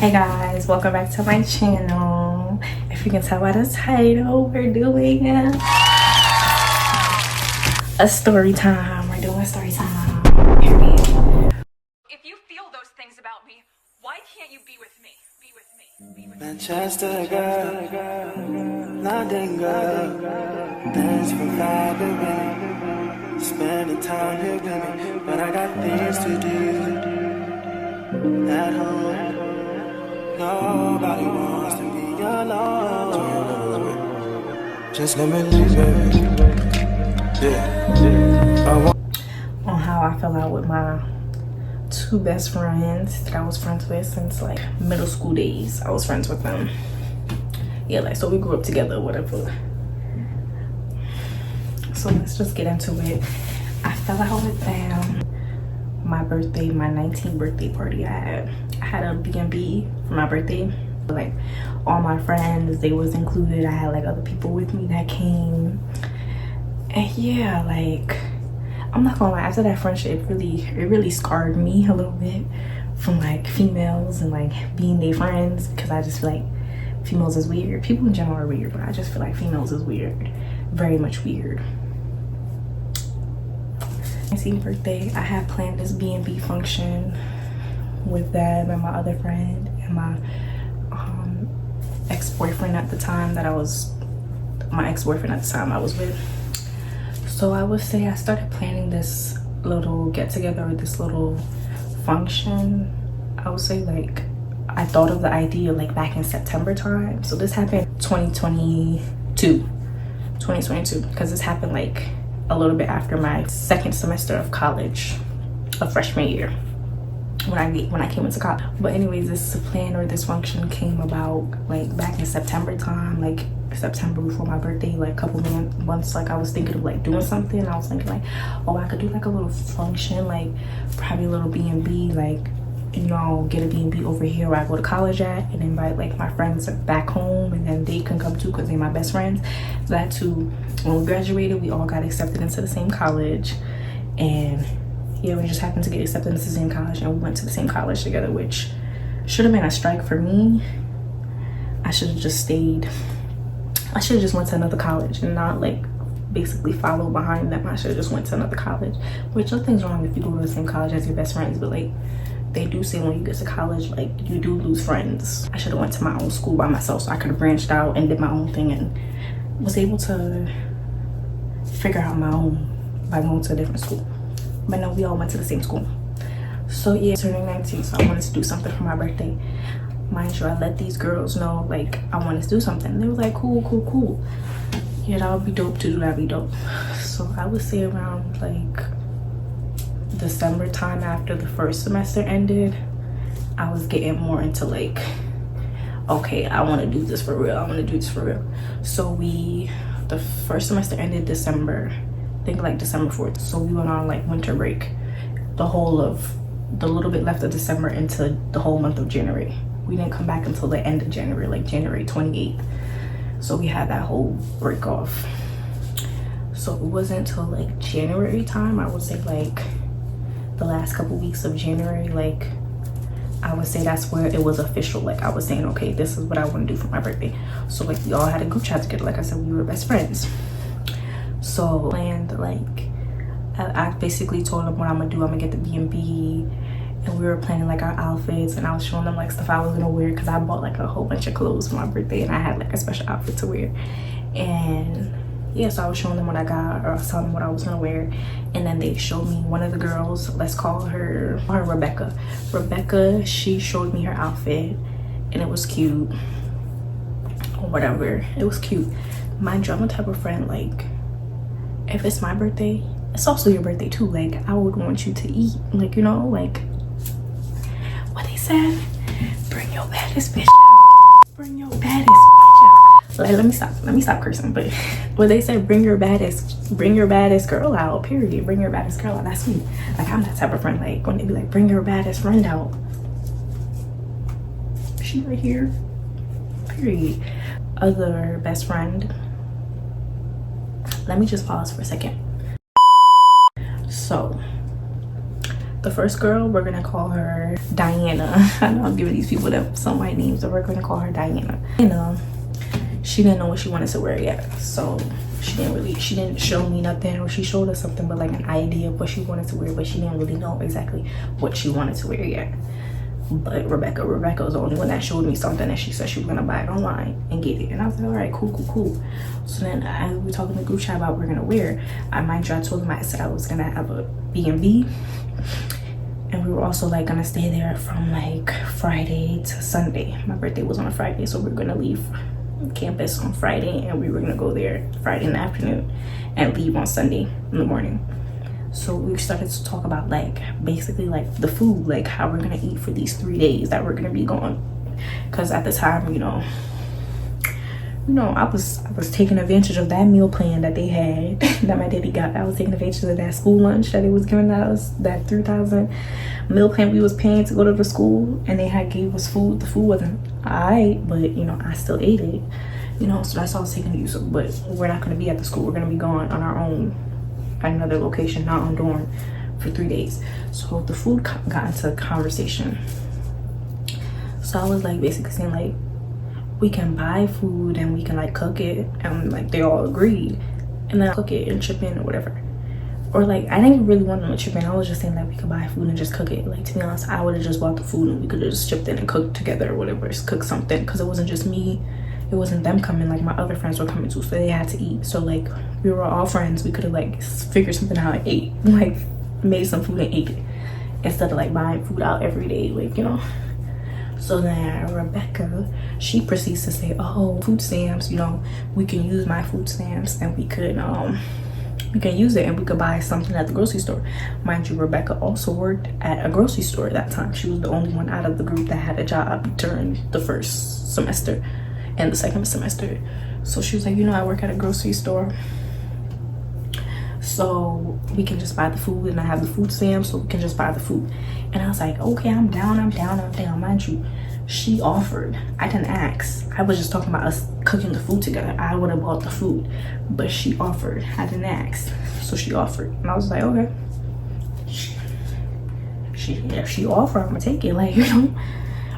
Hey guys, welcome back to my channel. If you can tell by the title, we're doing a story time. We're doing a story time. Period. If you feel those things about me, why can't you be with me? Be with me. Be with me. Manchester girl, London girl, dance for vibe with me, spending time here with me, but I got things to do at home. Nobody wants to be alone. Just let me leave, baby. Yeah. On how I fell out with my two best friends that I was friends with since like middle school days. I was friends with them. Yeah, like so we grew up together, whatever. So let's just get into it. I fell out with them. My birthday, my 19th birthday party, I had a B&B for my birthday. Like all my friends, they was included. I had like other people with me that came. And yeah, like I'm not gonna lie, after that friendship, it really scarred me a little bit from like females and like being their friends, because I just feel like females is weird. People in general are weird, but I just feel like females is weird, very much weird. 19th birthday, I had planned this B&B function with them and my other friend and my ex-boyfriend at the time I was with. So I would say I started planning this little get-together or this little function. I would say like I thought of the idea like back in September time. So this happened 2022 because this happened like a little bit after my second semester of college, of freshman year, when I came into college. But anyways, this plan or this function came about like back in September time, like September before my birthday, like a couple months. Like I was thinking of like doing something. I was thinking like, oh, I could do like a little function, like probably a little B&B, like, you know, get a B&B over here where I go to college at, and invite like my friends back home, and then they can come too because they're my best friends. That too, when we graduated, we all got accepted into the same college, and yeah, we just happened to get accepted into the same college, and we went to the same college together, which should have been a strike for me. I should have just stayed. I should have just went to another college and not like basically follow behind them. I should have just went to another college, which nothing's wrong if you go to the same college as your best friends, but like they do say when you get to college, like you do lose friends. I should have went to my own school by myself, so I could have branched out and did my own thing and was able to figure out my own by going to a different school. But no, we all went to the same school. So yeah, turning 19, so I wanted to do something for my birthday. Mind you, I let these girls know like I wanted to do something. They were like, cool. Yeah, that would be dope to do. That'd be dope. So I would say around like December time, after the first semester ended, I was getting more into like, okay, I want to do this for real. So the first semester ended December, I think like December 4th. So we went on like winter break, the little bit left of December into the whole month of January. We didn't come back until the end of January, like January 28th. So we had that whole break off. So it wasn't until like January time, I would say like the last couple weeks of January, like I would say that's where it was official. Like I was saying, okay, this is what I want to do for my birthday. So like we all had a group chat together. Like I said, we were best friends. So planned, like I basically told them what I'm gonna do. I'm gonna get the B&B, and we were planning like our outfits, and I was showing them like stuff I was gonna wear, because I bought like a whole bunch of clothes for my birthday and I had like a special outfit to wear. And yeah, so I was showing them what I got, or I was telling them what I was gonna wear, and then they showed me one of the girls, let's call her Rebecca. She showed me her outfit and it was cute, or whatever, it was cute. Mind you, I'm the type of friend, like if it's my birthday, it's also your birthday too. Like I would want you to eat, like, you know, like what they said, bring your baddest bitch out. Bring your baddest bitch out. Like let me stop cursing, but what they said, bring your baddest girl out, period. Bring your baddest girl out. That's me. Like I'm that type of friend. Like when they be like, bring your baddest friend out, she right here, period. Other best friend, let me just pause for a second. So The first girl, we're gonna call her Diana. I know I'm giving these people some white names, so we're gonna call her Diana. You know, she didn't know what she wanted to wear yet, so she didn't show me nothing, or she showed us something but like an idea of what she wanted to wear, but she didn't really know exactly what she wanted to wear yet. But Rebecca was the only one that showed me something, and she said she was gonna buy it online and get it. And I was like, all right, cool. So then as we were talking in the group chat about what we're gonna wear, I told them, I said I was gonna have a B&B, and we were also like gonna stay there from like Friday to Sunday. My birthday was on a Friday, so we were gonna leave campus on Friday, and we were gonna go there Friday in the afternoon and leave on Sunday in the morning. So we started to talk about like basically like the food, like how we're gonna eat for these 3 days that we're gonna be gone. Because at the time, you know, I was taking advantage of that meal plan that they had that my daddy got. I was taking advantage of that school lunch that they was giving us, that $3,000 meal plan we was paying to go to the school, and they had gave us food. The food wasn't alright, but you know, I still ate it, you know. So that's all I was taking use of. But we're not gonna be at the school, we're gonna be gone on our own at another location, not on dorm, for 3 days. So the food got into conversation. So I was like basically saying like, we can buy food and we can like cook it, and like they all agreed, and then cook it and chip in or whatever. Or like, I didn't really want them to chip in. I was just saying like we could buy food and just cook it. Like, to be honest, I would have just bought the food and we could have just chipped in and cooked together or whatever, just cook something, because it wasn't just me, it wasn't them coming, like my other friends were coming too, so they had to eat. So like, we were all friends, we could have like figured something out and ate, like made some food and ate it, instead of like buying food out every day, like, you know. So then Rebecca, she proceeds to say, oh, food stamps, you know, we can use my food stamps and we can use it and we could buy something at the grocery store. Mind you, Rebecca also worked at a grocery store at that time. She was the only one out of the group that had a job during the first semester and the second semester. So she was like, you know, I work at a grocery store, so we can just buy the food, and I have the food stamps, so we can just buy the food. And I was like, okay, I'm down. Mind you, she offered. I didn't ask. I was just talking about us cooking the food together. I would have bought the food, but she offered. I didn't ask, so she offered, and I was like, okay. If she offered, I'm gonna take it, like, you know.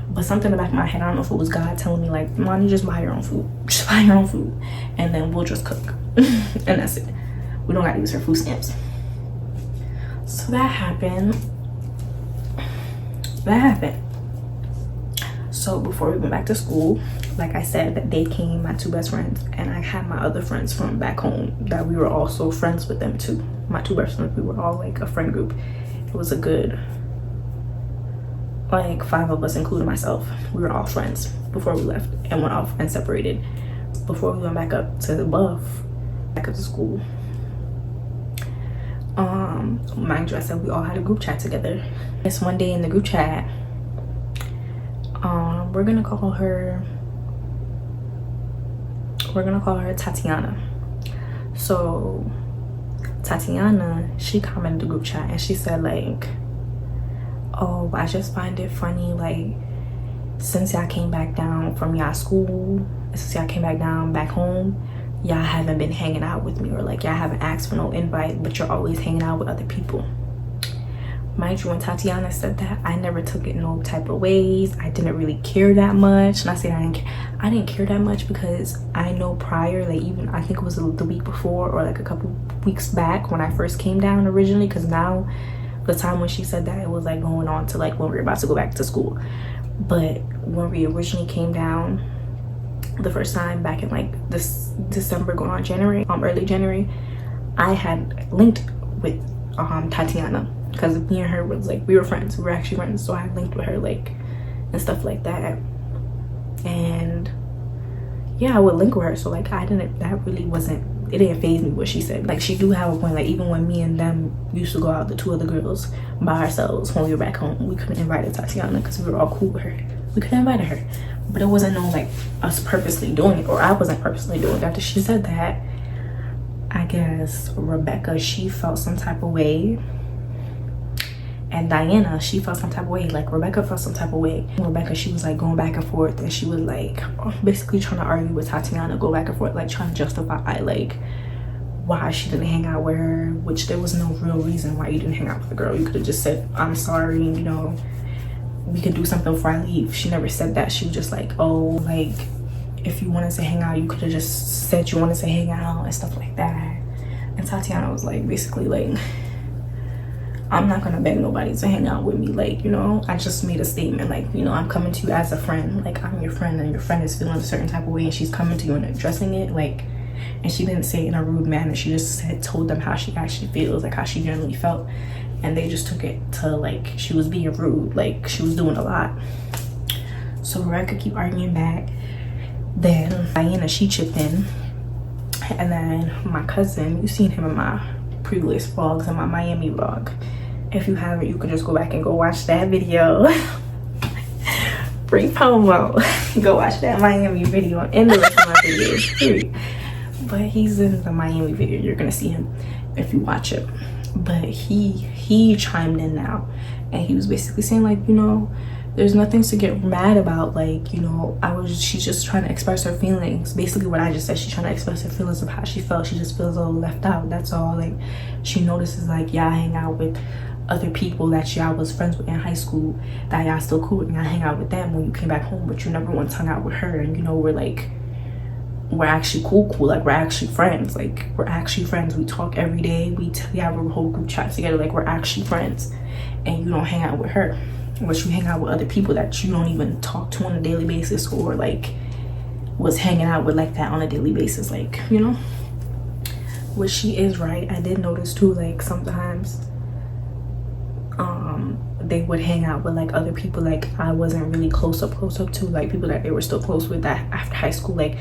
But something in the back of my head, I don't know if it was God telling me like, Monty, just buy your own food. Just buy your own food, and then we'll just cook, and that's it. We don't gotta use her food stamps. So that happened. So before we went back to school, like I said, they came, my 2 best friends, and I had my other friends from back home that we were also friends with them too. My 2 best friends, we were all like a friend group. It was a good like 5 of us, including myself. We were all friends before we left and went off and separated before we went back up to back up to school. Mind you, I said we all had a group chat together. This one day in the group chat, we're gonna call her Tatiana. So Tatiana, she commented in the group chat and she said like, oh, I just find it funny, like, since y'all came back down from y'all school, since y'all came back home, y'all haven't been hanging out with me, or like y'all haven't asked for no invite, but you're always hanging out with other people. Mind you, when Tatiana said that, I never took it no type of ways. I didn't really care that much. And I said I didn't care that much because I know prior, like even I think it was the week before or like a couple weeks back when I first came down originally, because now the time when she said that, it was like going on to like when we were about to go back to school. But when we originally came down the first time back in like this December going on January, early January, I had linked with Tatiana, because me and her was like, we were friends, we were actually friends. So I linked with her like and stuff like that, and yeah, I would link with her. So like it didn't faze me what she said. Like, she do have a point, like even when me and them used to go out, the 2 other girls, by ourselves when we were back home, we couldn't invite Tatiana because we were all cool with her. We could have invited her, but it wasn't no like us purposely doing it, or I wasn't purposely doing it. After she said that, I guess Rebecca, she felt some type of way, and Diana, she felt some type of way. Like Rebecca felt some type of way. Rebecca, she was like going back and forth, and she was like basically trying to argue with Tatiana, go back and forth, like trying to justify like why she didn't hang out with her, which there was no real reason why you didn't hang out with the girl. You could have just said, I'm sorry, you know, we could do something before I leave. She never said that. She was just like, oh, like, if you wanted to hang out, you could have just said you wanted to hang out and stuff like that. And Tatiana was like, basically like, I'm not gonna beg nobody to hang out with me. Like, you know, I just made a statement, like, you know, I'm coming to you as a friend. Like, I'm your friend, and your friend is feeling a certain type of way, and she's coming to you and addressing it, like, and she didn't say it in a rude manner. She just told them how she actually feels, like how she generally felt, and they just took it to like she was being rude, like she was doing a lot. So Rebecca keep arguing back. Then Diana, she chipped in, and then my cousin, you seen him in my previous vlogs, in my Miami vlog. If you haven't, you could just go back and go watch that video. Free promo. Go watch that Miami video and the rest of my videos, period. But he's in the Miami video. You're gonna see him if you watch it. But he chimed in now, and he was basically saying, like, you know, there's nothing to get mad about. Like, you know, she's just trying to express her feelings. Basically what I just said, she's trying to express her feelings of how she felt. She just feels a little left out, that's all. Like, she notices, like, y'all hang out with other people that y'all was friends with in high school, that y'all still cool, and y'all hang out with them when you came back home, but you never once hung out with her. And, you know, we're actually cool, like, we're actually friends. Like, we're actually friends. We talk every day. We have a whole group chat together. Like, we're actually friends. And you don't hang out with her, but you hang out with other people that you don't even talk to on a daily basis, or like was hanging out with like that on a daily basis, like, you know. Which she is right. I did notice too, like, sometimes they would hang out with like other people like I wasn't really close up to, like people that they were still close with that after high school, like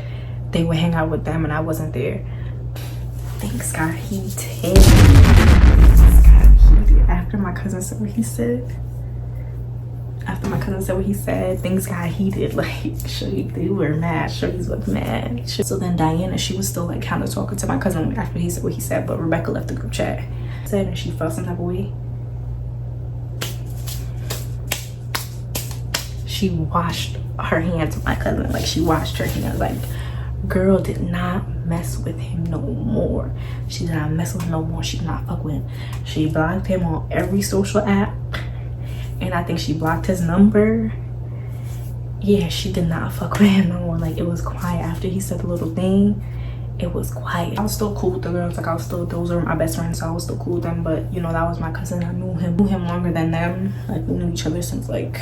they would hang out with them and I wasn't there. Things got heated. After my cousin said what he said, things got heated. Like, they were mad. Shorties looked mad. So then Diana, she was still like kind of talking to my cousin after he said what he said, but Rebecca left the group chat. Said, and she felt some type of way. She washed her hands with my cousin. Like, she washed her hands. Like, girl did not mess with him no more. She did not mess with him no more. She did not fuck with him. She blocked him on every social app, and I think she blocked his number. Yeah, she did not fuck with him no more. Like, it was quiet after he said the little thing. It was quiet. I was still cool with the girls. Like, those were my best friends, so I was still cool with them. But, you know, that was my cousin. I knew him longer than them. Like, we knew each other since like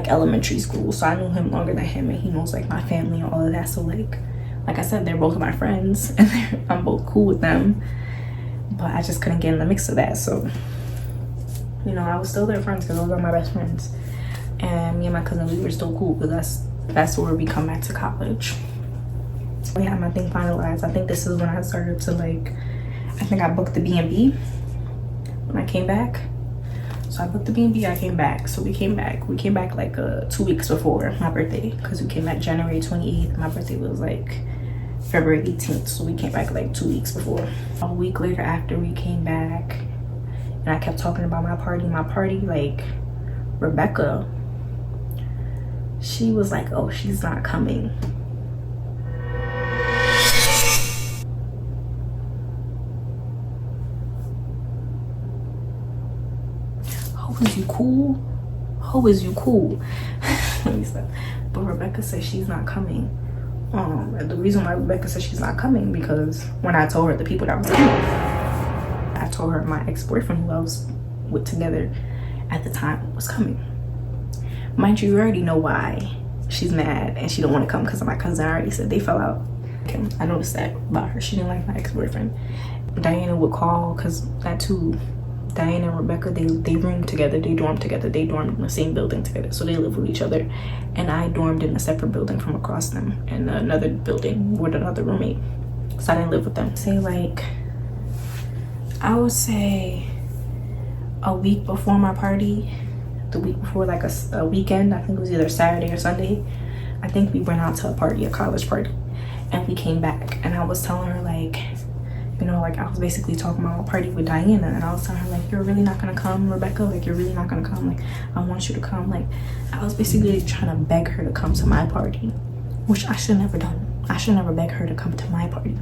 elementary school, so I knew him longer than him, and he knows like my family and all of that. So like I said, they're both my friends, and I'm both cool with them, but I just couldn't get in the mix of that. So, you know, I was still their friends because those are my best friends, and me and my cousin, we were still cool because that's where we come back to college. So yeah, my thing finalized. I think this is when I started to like, I think I booked the B&B when I came back. So I booked the B&B, I came back. So we came back like 2 weeks before my birthday, because we came back January 28th. My birthday was like February 18th. So we came back like 2 weeks before. A week later after we came back, and I kept talking about my party, like Rebecca, she was like, oh, she's not coming. Is you cool? How is you cool? Let me stop. But Rebecca said she's not coming. The reason why Rebecca said she's not coming, because when I told her the people that was coming, I told her my ex-boyfriend, who I was with together at the time, was coming. Mind you, you already know why she's mad and she don't want to come, because of my cousin. I already said they fell out. I noticed that about her. She didn't like my ex-boyfriend. Diana would call, because that too, Diana and Rebecca, they roomed together, they dormed together, they dormed in the same building together, so they live with each other. And I dormed in a separate building from across them, in another building with another roommate, so I didn't live with them. Say like, I would say a week before my party, the week before, like a weekend, I think it was either Saturday or Sunday, I think we went out to a party, a college party, and we came back, and I was telling her like, you know, like I was basically talking about my party with Diana, and I was telling her like, you're really not gonna come, Rebecca? Like, you're really not gonna come? Like, I want you to come. Like, I was basically trying to beg her to come to my party, which I should have never done. I should never beg her to come to my party.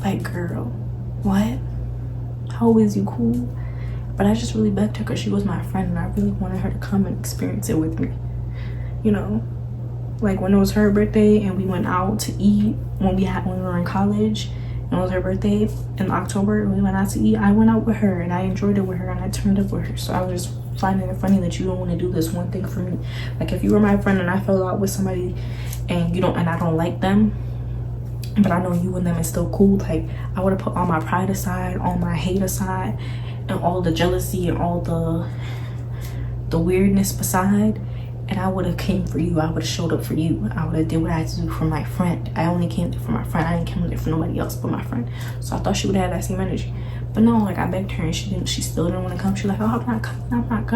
Like, girl, what? How is you cool? But I just really begged her because she was my friend and I really wanted her to come and experience it with me. You know, like when it was her birthday and we went out to eat when we were in college, and it was her birthday in October and we went out to eat, I went out with her and I enjoyed it with her and I turned up with her. So I was just finding it funny that you don't want to do this one thing for me. Like, if you were my friend and I fell out with somebody and I don't like them, but I know you and them is still cool, like I would have put all my pride aside, all my hate aside, and all the jealousy and all the weirdness beside, and I would have came for you. I would have showed up for you. I would have did what I had to do for my friend. I only came there for my friend. I didn't come there for nobody else but my friend. So I thought she would have that same energy. But no, like I begged her and she still didn't want to come. She was like, oh, I'm not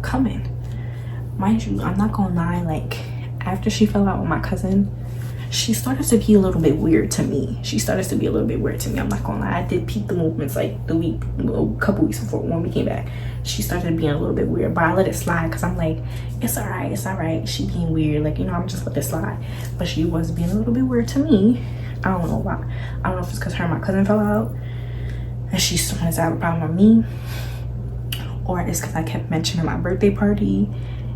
coming. Mind you, I'm not gonna lie, like after she fell out with my cousin, she started to be a little bit weird to me. I'm not gonna lie. I did peep the movements like a couple weeks before when we came back. She started being a little bit weird, but I let it slide because I'm like, it's all right. She being weird, like, you know, I'm just let it slide. But she was being a little bit weird to me. I don't know why. I don't know if it's because her and my cousin fell out and she wanted to have a problem with me, or it's because I kept mentioning my birthday party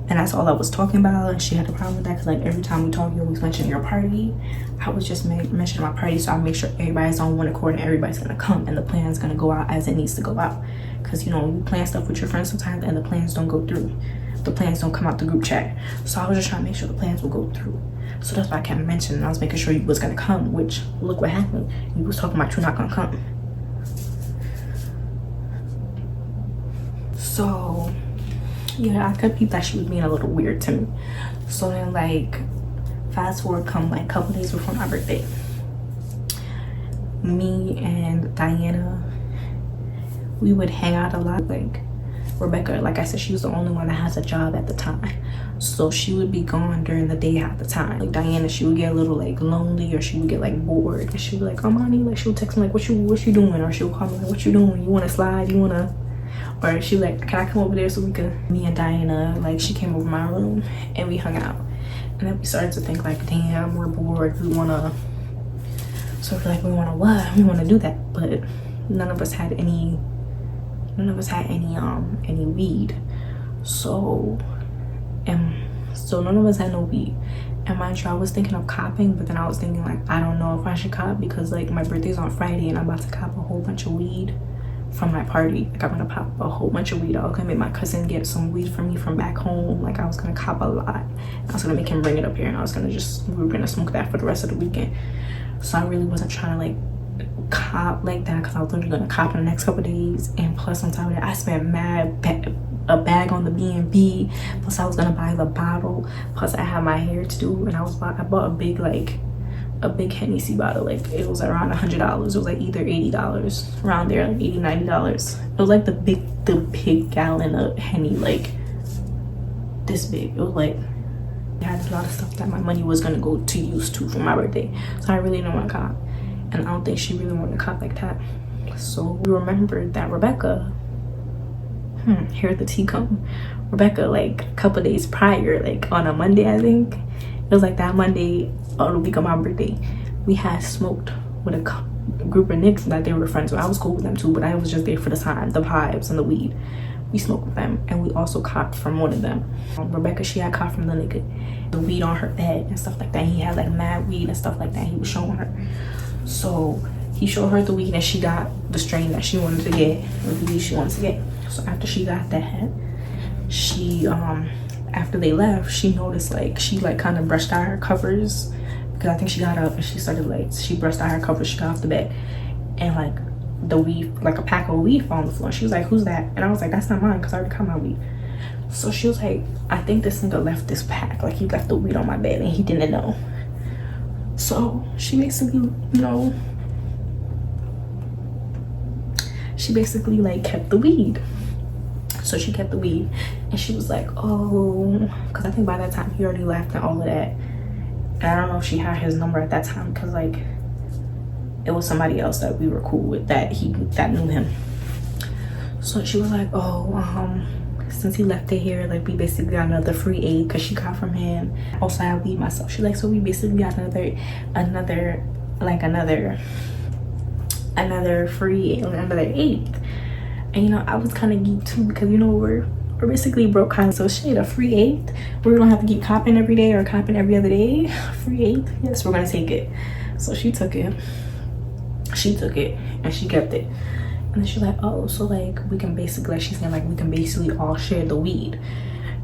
and that's all I was talking about, and she had a problem with that because like every time we talk you always mention your party. I was just mentioning my party, so I make sure everybody's on one accord and everybody's gonna come and the plan's gonna go out as it needs to go out. Because you know, you plan stuff with your friends sometimes and the plans don't go through. The plans don't come out the group chat. So I was just trying to make sure the plans will go through. So that's why I kept mentioning. I was making sure you was gonna come, which look what happened. You was talking about you not gonna come. So yeah, I could peep that she was being a little weird to me. So then like fast forward come like a couple days before my birthday, me and Diana, we would hang out a lot. Like Rebecca, like I said, she was the only one that has a job at the time, so she would be gone during the day at the time. Like Diana, she would get a little like lonely, or she would get like bored and she would be like, Amani, like she would text me like, what you doing? Or she would call me like, what you doing? You want to slide? You want to? Or she like, can I come over there so we could? Me and Diana, like she came over my room and we hung out, and then we started to think like, damn, we're bored, we want to, so we're like, we want to what? We want to do that, but none of us had any weed. So none of us had no weed. And mind you, I was thinking of copping, but then I was thinking like, I don't know if I should cop because like my birthday's on Friday and I'm about to cop a whole bunch of weed from my party. Like I'm gonna pop a whole bunch of weed. I was gonna make my cousin get some weed for me from back home. Like I was gonna cop a lot. I was gonna make him bring it up here and we were gonna smoke that for the rest of the weekend. So I really wasn't trying to like cop like that because I was literally gonna cop in the next couple days. And plus on top of that, I spent a bag on the B&B, plus I was gonna buy the bottle, plus I had my hair to do, and I bought a big Hennessy bottle. Like it was around $100. It was like either $80 around there, like $80-$90. It was like the big gallon of Henny, like this big. It was like, I had a lot of stuff that my money was gonna go to use to for my birthday, so I really didn't want to cop, and I don't think she really wanted to cop like that. So we remembered that Rebecca, here the tea come, Rebecca, like a couple days prior, like on a Monday, I think it was like that Monday or the week of my birthday, we had smoked with a group of niggas that they were friends with. I was cool with them too, but I was just there for the time, the vibes and the weed. We smoked with them, and we also copped from one of them. Rebecca, she had copped from the nigga, the weed on her bed and stuff like that. He had like mad weed and stuff like that he was showing her. So he showed her the weed and she got the strain that she wanted to get, or the weed she wanted to get. So after she got that, she after they left, she noticed like she like kind of brushed out her covers, because I think she got up and she brushed out her covers. She got off the bed and like the weed, like a pack of weed fell on the floor. She was like, who's that? And I was like, that's not mine because I already got my weed. So she was like, I think this nigga left this pack, like he left the weed on my bed and he didn't know. So she basically, you know, like kept the weed. So she kept the weed and she was like, oh, because I think by that time he already left and all of that. And I don't know if she had his number at that time because like it was somebody else that we were cool with that knew him. So she was like, oh, since he left it here, like we basically got another free aid because she got from him. Also I had weed myself. She like, so we basically got another like another free, another eighth. And you know, I was kind of geeked too, because you know, we're basically broke kind of, so shit, a free eighth, we don't have to keep copping every day or copping every other day. Free eighth, yes, we're gonna take it. So she took it and she kept it. And then she's like, oh, so like we can basically, like she's saying, like we can basically all share the weed.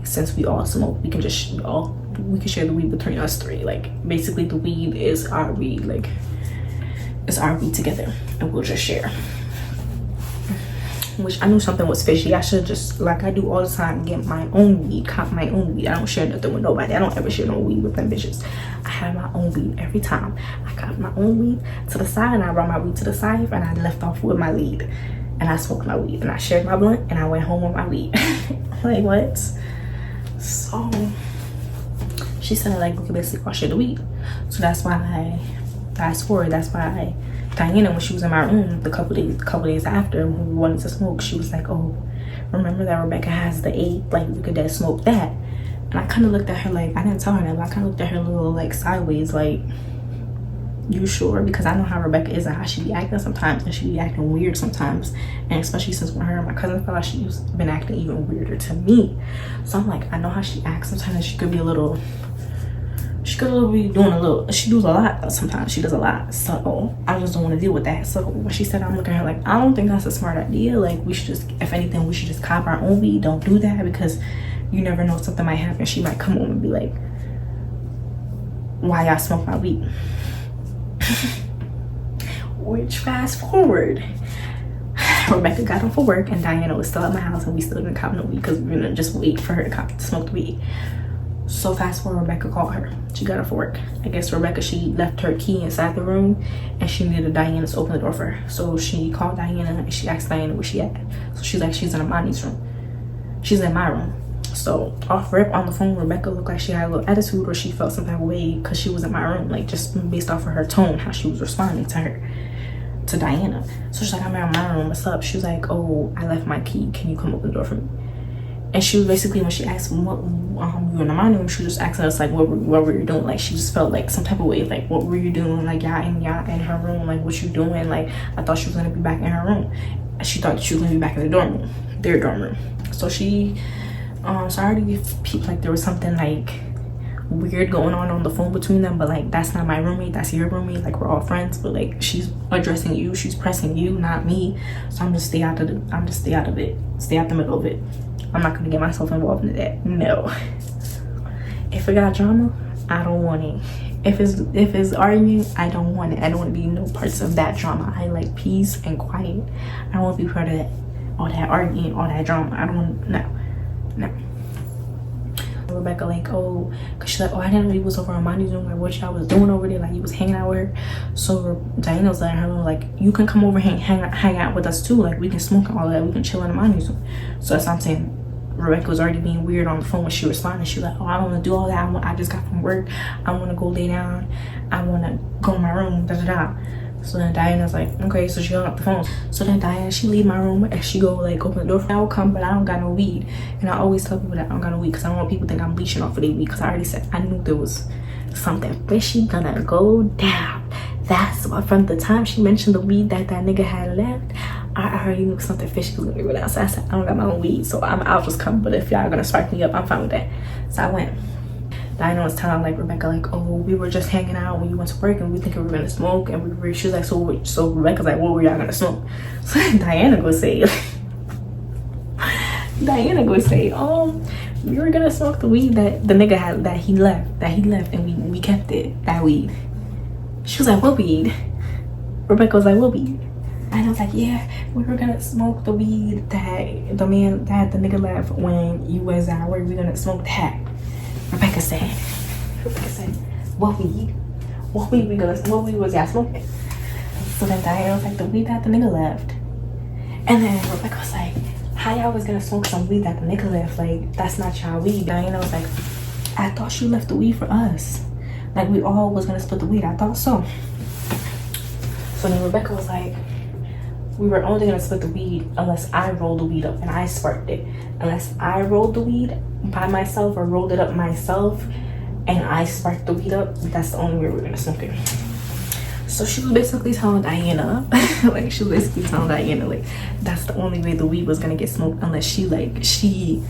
Since we all smoke, we can just we can share the weed between us three. Like basically the weed is our weed, like it's our weed together, and we'll just share. Which I knew something was fishy. I should just, like I do all the time, get my own weed, cop my own weed. I don't share nothing with nobody. I don't ever share no weed with them bitches. I have my own weed every time. I cop my own weed to the side, and I brought my weed to the side, and I left off with my weed, and I smoked my weed, and I shared my blunt, and I went home with my weed. Like what? So she said like we could basically all share the weed. So that's why Diana, when she was in my room the couple days after, when we wanted to smoke, she was like, oh, remember that Rebecca has the 8, like we could just smoke that. And I kind of looked at her like, I didn't tell her that, but I kind of looked at her a little like sideways, like, you sure? Because I know how Rebecca is and how she be acting sometimes, and she be acting weird sometimes, and especially since when her and my cousin fell out, she's been acting even weirder to me. So I'm like, I know how she acts sometimes. She could be doing a little, she does a lot sometimes. She does a lot, so I just don't want to deal with that. So when she said, I'm looking at her like, I don't think that's a smart idea. Like we should just, if anything, we should just cop our own weed. Don't do that, because you never know, something might happen. She might come home and be like, why y'all smoke my weed? Which fast forward, Rebecca got home for work and Diana was still at my house, and we still didn't cop no weed because we were gonna just wait for her to smoke the weed. So fast forward, Rebecca called her. She got off work. I guess Rebecca, she left her key inside the room and she needed Diana to open the door for her. So she called Diana and she asked Diana where she at. So she's like, she's in Amani's room. She's in my room. So off rip on the phone, Rebecca looked like she had a little attitude, or she felt some type of way because she was in my room, like just based off of her tone, how she was responding to Diana. So she's like, I'm in my room, what's up? She was like, oh, I left my key, can you come open the door for me? And she was basically, when she asked what we were in my room, she was just asking us like what were you doing. Like she just felt like some type of way, like what were you doing, like y'all in her room, like what you doing. Like I thought she was gonna be back in her room. She thought she was gonna be back in their dorm room. So she so I already peeped like there was something like weird going on the phone between them, but like that's not my roommate, that's your roommate, like we're all friends, but like she's addressing you, she's pressing you, not me. So I'm just stay out of it, stay out the middle of it. I'm not gonna get myself involved in that. No. If it got drama, I don't want it. If it's arguing, I don't want it. I don't want to be no parts of that drama. I like peace and quiet. I don't want to be part of that, all that arguing, all that drama. I don't want, no. Rebecca like, oh, because she's like, oh, I didn't know you was over on Monty's room, like what y'all was doing over there, like you was hanging out with her. So Diana was letting her know like, you can come over and hang out with us too, like we can smoke and all that, we can chill in Monty's room. So that's what I'm saying. Rebecca was already being weird on the phone when she responded. She was like, oh, I don't want to do all that, I just got from work, I want to go lay down, I want to go in my room, da. So then Diana's like, okay, so she hung up the phone. So then Diana, she leave my room and she go like open the door for me. I will come, but I don't got no weed. And I always tell people that I don't got no weed because I don't want people to think I'm bleaching off of their weed, because I already said I knew there was something fishy gonna go down. That's why from the time she mentioned the weed that nigga had left, I already knew something fishy was gonna go down. So I said, I don't got my own weed, so I'll just come, but if y'all gonna spark me up, I'm fine with that. So I went. Diana was telling like Rebecca like, oh, we were just hanging out when you went to work and we think we were gonna smoke, and she was like, so Rebecca's like, what were y'all gonna smoke? So Diana go say we were gonna smoke the weed that the nigga had, that he left and we kept it, that weed. She was like, what weed? Rebecca was like, what weed? And I was like, yeah, we were gonna smoke the weed that the nigga left when you was at work, we were gonna smoke that. Rebecca said, what weed was y'all smoking? So then Diana was like, the weed that the nigga left. And then Rebecca was like, how y'all was gonna smoke some weed that the nigga left? Like, that's not y'all weed. Diana was like, I thought you left the weed for us. Like, we all was gonna split the weed. I thought so. So then Rebecca was like, we were only gonna split the weed unless I rolled the weed up and I sparked it. Unless I rolled the weed by myself or rolled it up myself and I sparked the weed up, that's the only way we're gonna smoke it. So she was basically telling Diana, like she was basically telling Diana like that's the only way the weed was gonna get smoked unless she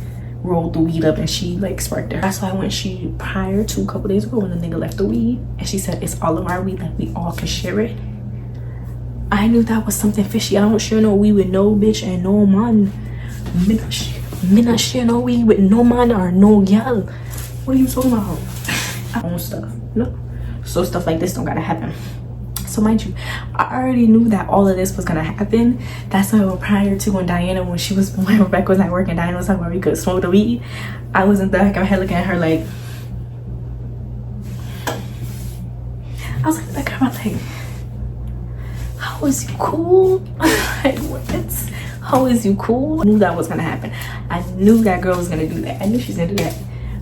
rolled the weed up and she like sparked it. That's why when she prior to a couple days ago when the nigga left the weed and she said it's all of our weed, like we all can share it, I knew that was something fishy. I don't share no weed with no bitch and no man. Me not share no weed with no man or no girl. What are you talking about? I own stuff. No. So stuff like this don't gotta happen. So mind you, I already knew that all of this was gonna happen. That's why prior to when Rebecca was at work and Diana was talking about we could smoke the weed, I was in the back of my head looking at her like, I was like, how is you cool? Like what? How is you cool? I knew that was gonna happen. I knew that girl was gonna do that. I knew she's gonna do that.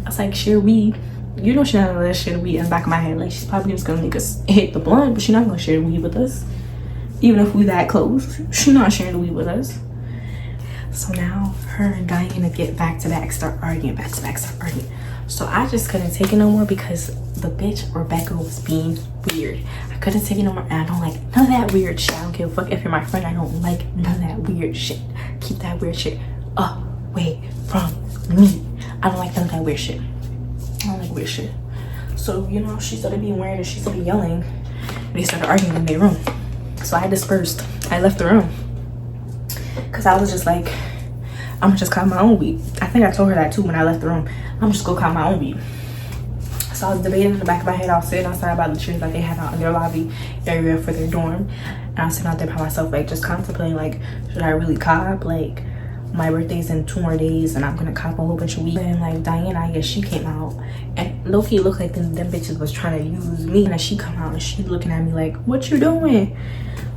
I was like, share weed. You know she's not gonna let us share the weed in the back of my head. Like she's probably just gonna make us hit the blunt, but she's not gonna share the weed with us. Even if we that close, she's not sharing the weed with us. So now her and Diana get back to back, start arguing. So I just couldn't take it no more because the bitch Rebecca was being weird. I couldn't take it no more, and I don't like none of that weird shit. I don't give a fuck if you're my friend. I don't like none of that weird shit. Keep that weird shit away from me. I don't like none of that weird shit. I don't like weird shit. So, you know, she started being weird and she started yelling. And they started arguing in their room. So I dispersed. I left the room. Because I was just like, I'm gonna just cop my own weed. I think I told her that too when I left the room. I'm just gonna cop my own weed. So I was debating in the back of my head. I was sitting outside by the trees that they had out in their lobby area for their dorm. And I was sitting out there by myself, like just contemplating, like, should I really cop? Like, my birthday's in 2 more days and I'm gonna cop a whole bunch of weed. And like Diana, I guess she came out and low-key looked like them bitches was trying to use me. And she come out and she looking at me like, what you doing?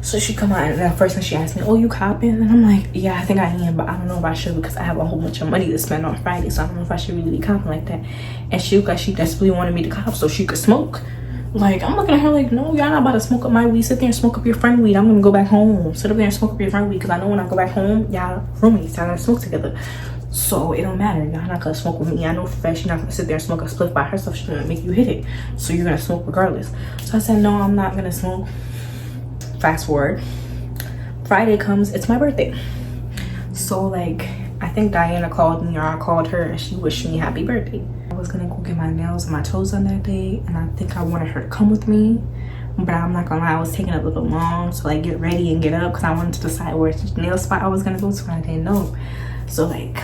So she come out and the first thing she asked me, oh, you copping? And I'm like, yeah, I think I am, but I don't know if I should because I have a whole bunch of money to spend on Friday, so I don't know if I should really be copping like that. And she looked like she desperately wanted me to cop so she could smoke. Like, I'm looking at her like, no, y'all not about to smoke up my weed. Sit there and smoke up your friend weed. I'm gonna go back home. Sit up there and smoke up your friend weed because I know when I go back home, y'all roommates, y'all gonna smoke together. So it don't matter. Y'all not gonna smoke with me. I know for a fact she's not gonna sit there and smoke a spliff by herself. She's gonna make you hit it. So you're gonna smoke regardless. So I said, no, I'm not gonna smoke. Fast forward. Friday comes, it's my birthday. So like, I think Diana called me or I called her and she wished me happy birthday. I was gonna go get my nails and my toes done that day and I think I wanted her to come with me. But I'm not gonna lie, I was taking a little long to like get ready and get up because I wanted to decide which nail spot I was gonna go to and I didn't know. So like,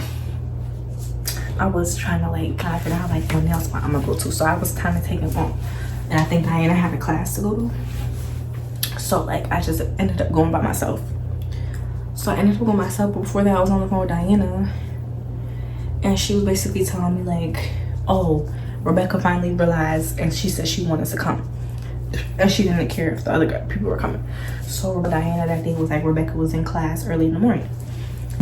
I was trying to figure out like what nail spot I'm gonna go to. So I was kind of taking long. And I think Diana had a class to go to. So like, I just ended up going by myself. So I ended up going myself, but before that I was on the phone with Diana and she was basically telling me like, oh, Rebecca finally realized and she said she wanted to come and she didn't care if the other people were coming. So Diana that day was like, Rebecca was in class early in the morning.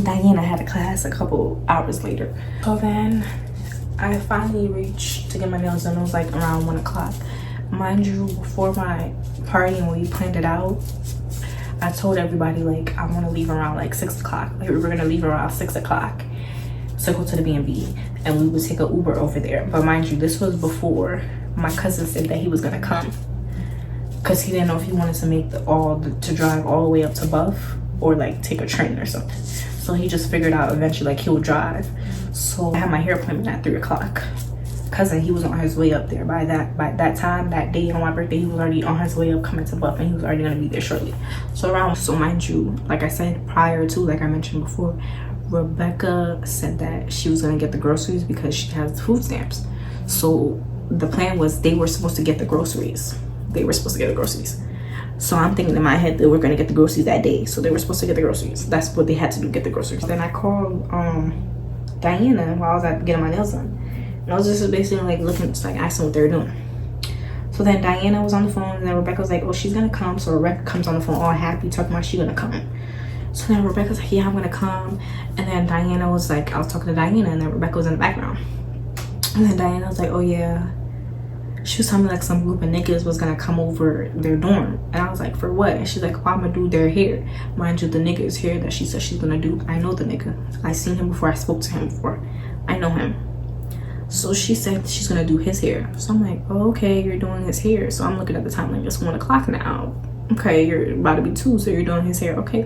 Diana had a class a couple hours later. So then I finally reached to get my nails done. It was like around 1 o'clock. Mind you, before my party and we planned it out, I told everybody like I want to leave around like 6 o'clock. Like we were gonna leave around 6 o'clock to go to the B&B and we would take an Uber over there. But mind you, this was before my cousin said that he was gonna come because he didn't know if he wanted to make to drive all the way up to Buff or like take a train or something. So he just figured out eventually like he'll drive. So I had my hair appointment at 3 o'clock. Cousin, he was on his way up there by that time, that day on my birthday, he was already on his way up coming to Buff and he was already gonna be there shortly. So mind you, like I said prior to, like I mentioned before, Rebecca said that she was gonna get the groceries because she has food stamps. So the plan was they were supposed to get the groceries. So I'm thinking in my head they were gonna get the groceries that day. So they were supposed to get the groceries. That's what they had to do, get the groceries. Then I called Diana while I was at getting my nails done. And I was just basically like looking, just like asking what they were doing. So then Diana was on the phone and then Rebecca was like, oh, she's gonna come. So Rebecca comes on the phone all happy talking about she's gonna come. So then Rebecca's like, yeah, I'm gonna come. And then Diana was like, I was talking to Diana and then Rebecca was in the background. And then Diana was like, oh yeah. She was telling me like some group of niggas was gonna come over their dorm. And I was like, for what? And she's like, oh, I'm gonna do their hair. Mind you, the nigga is here that she said she's gonna do. I know the nigga. I seen him before, I spoke to him before. I know him. So she said she's gonna do his hair. So I'm like, oh, okay, you're doing his hair. So I'm looking at the time like, it's 1 o'clock now. Okay, you're about to be 2, so you're doing his hair. Okay,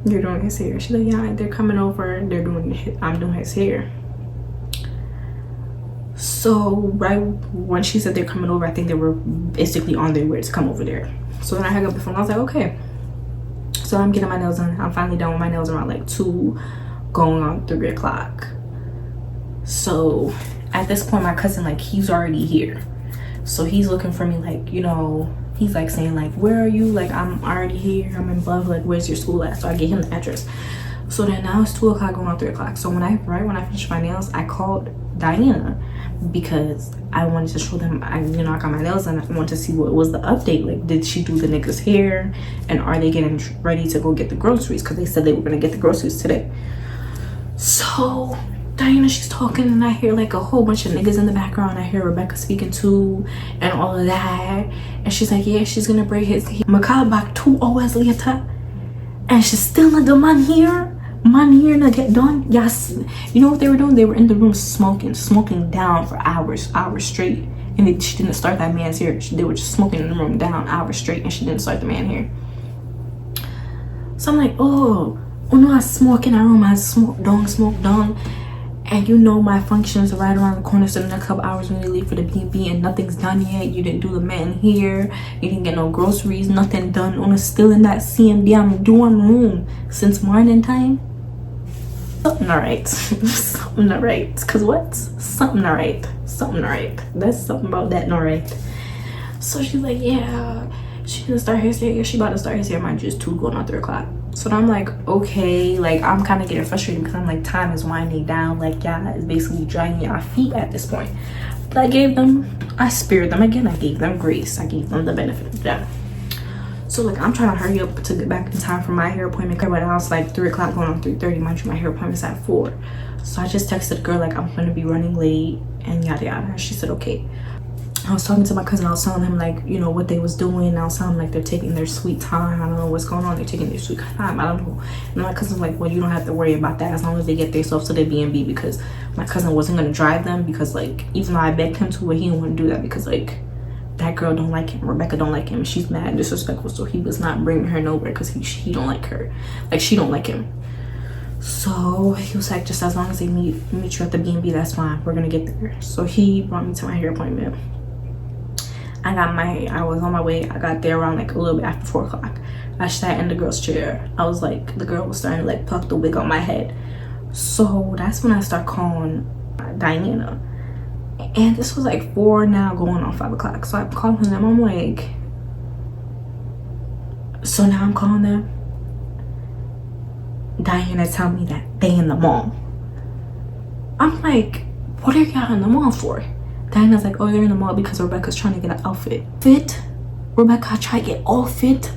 you're doing his hair. She's like, yeah, they're coming over, I'm doing his hair. So right when she said they're coming over, I think they were basically on their way to come over there. So then I hung up the phone. I was like, okay. So I'm getting my nails done. I'm finally done with my nails around like 2, going on 3 o'clock. So at this point, my cousin, like, he's already here. So he's looking for me, like, you know, he's like saying like, where are you? Like, I'm already here, I'm in blah, like, where's your school at? So I gave him the address. So then now it's 2 o'clock going on 3 o'clock. So right when I finished my nails, I called Diana because I wanted to show them, I got my nails and I wanted to see what was the update. Like, did she do the nigga's hair? And are they getting ready to go get the groceries? Because they said they were going to get the groceries today. So Diana, she's talking and I hear like a whole bunch of niggas in the background. I hear Rebecca speaking too and all of that. And she's like, yeah, she's going to braid his hair. Makal back 2 hours later. And she's still not the man here to get done. Yes, you know what they were doing? They were in the room smoking down for hours straight. And she didn't start that man's hair. They were just smoking in the room down hours straight, and she didn't start the man hair. So I'm like, oh no, I smoke in a room, I smoke down. And you know my functions are right around the corner, so in a couple hours when you leave for the B&B and nothing's done yet, you didn't do the man here, you didn't get no groceries, nothing done. On still in that CMB dorm room since morning time. Something alright. Something alright. Cause what? Something alright. Something alright. That's something about that alright. So she's like, yeah, she didn't start his hair. Yeah, she about to start his hair. Mind you, it's 2 going on 3 o'clock. So I'm like, okay, like I'm kind of getting frustrated because I'm like, time is winding down. Like, yeah, it's basically dragging our feet at this point. But I spared them again. I gave them grace. I gave them the benefit of that. So like, I'm trying to hurry up to get back in time for my hair appointment. But now it's like 3 o'clock going on 3:30. Mind you, my hair appointment's at 4. So I just texted the girl like, I'm gonna be running late and yada yada. And she said, okay. I was talking to my cousin. I was telling him like, you know, what they was doing. I was telling him like they're taking their sweet time. I don't know what's going on. They're taking their sweet time. I don't know. And my cousin's like, well, you don't have to worry about that as long as they get themselves to their B&B, because my cousin wasn't gonna drive them, because like, even though I begged him to, but he didn't want to do that because like, that girl don't like him. Rebecca don't like him. She's mad and disrespectful. So he was not bringing her nowhere because he don't like her. Like, she don't like him. So he was like, just as long as they meet you at the B&B, that's fine. We're gonna get there. So he brought me to my hair appointment. I was on my way. I got there around like a little bit after 4 o'clock. I sat in the girl's chair. I was like, the girl was starting to like pluck the wig on my head. So that's when I start calling Diana. And this was like 4 now going on 5 o'clock. So I'm calling them. I'm like, so now I'm calling them. Diana tell me that they in the mall. I'm like, what are y'all in the mall for? Diana's like, oh, they're in the mall because Rebecca's trying to get an outfit. Rebecca tried to get all fit.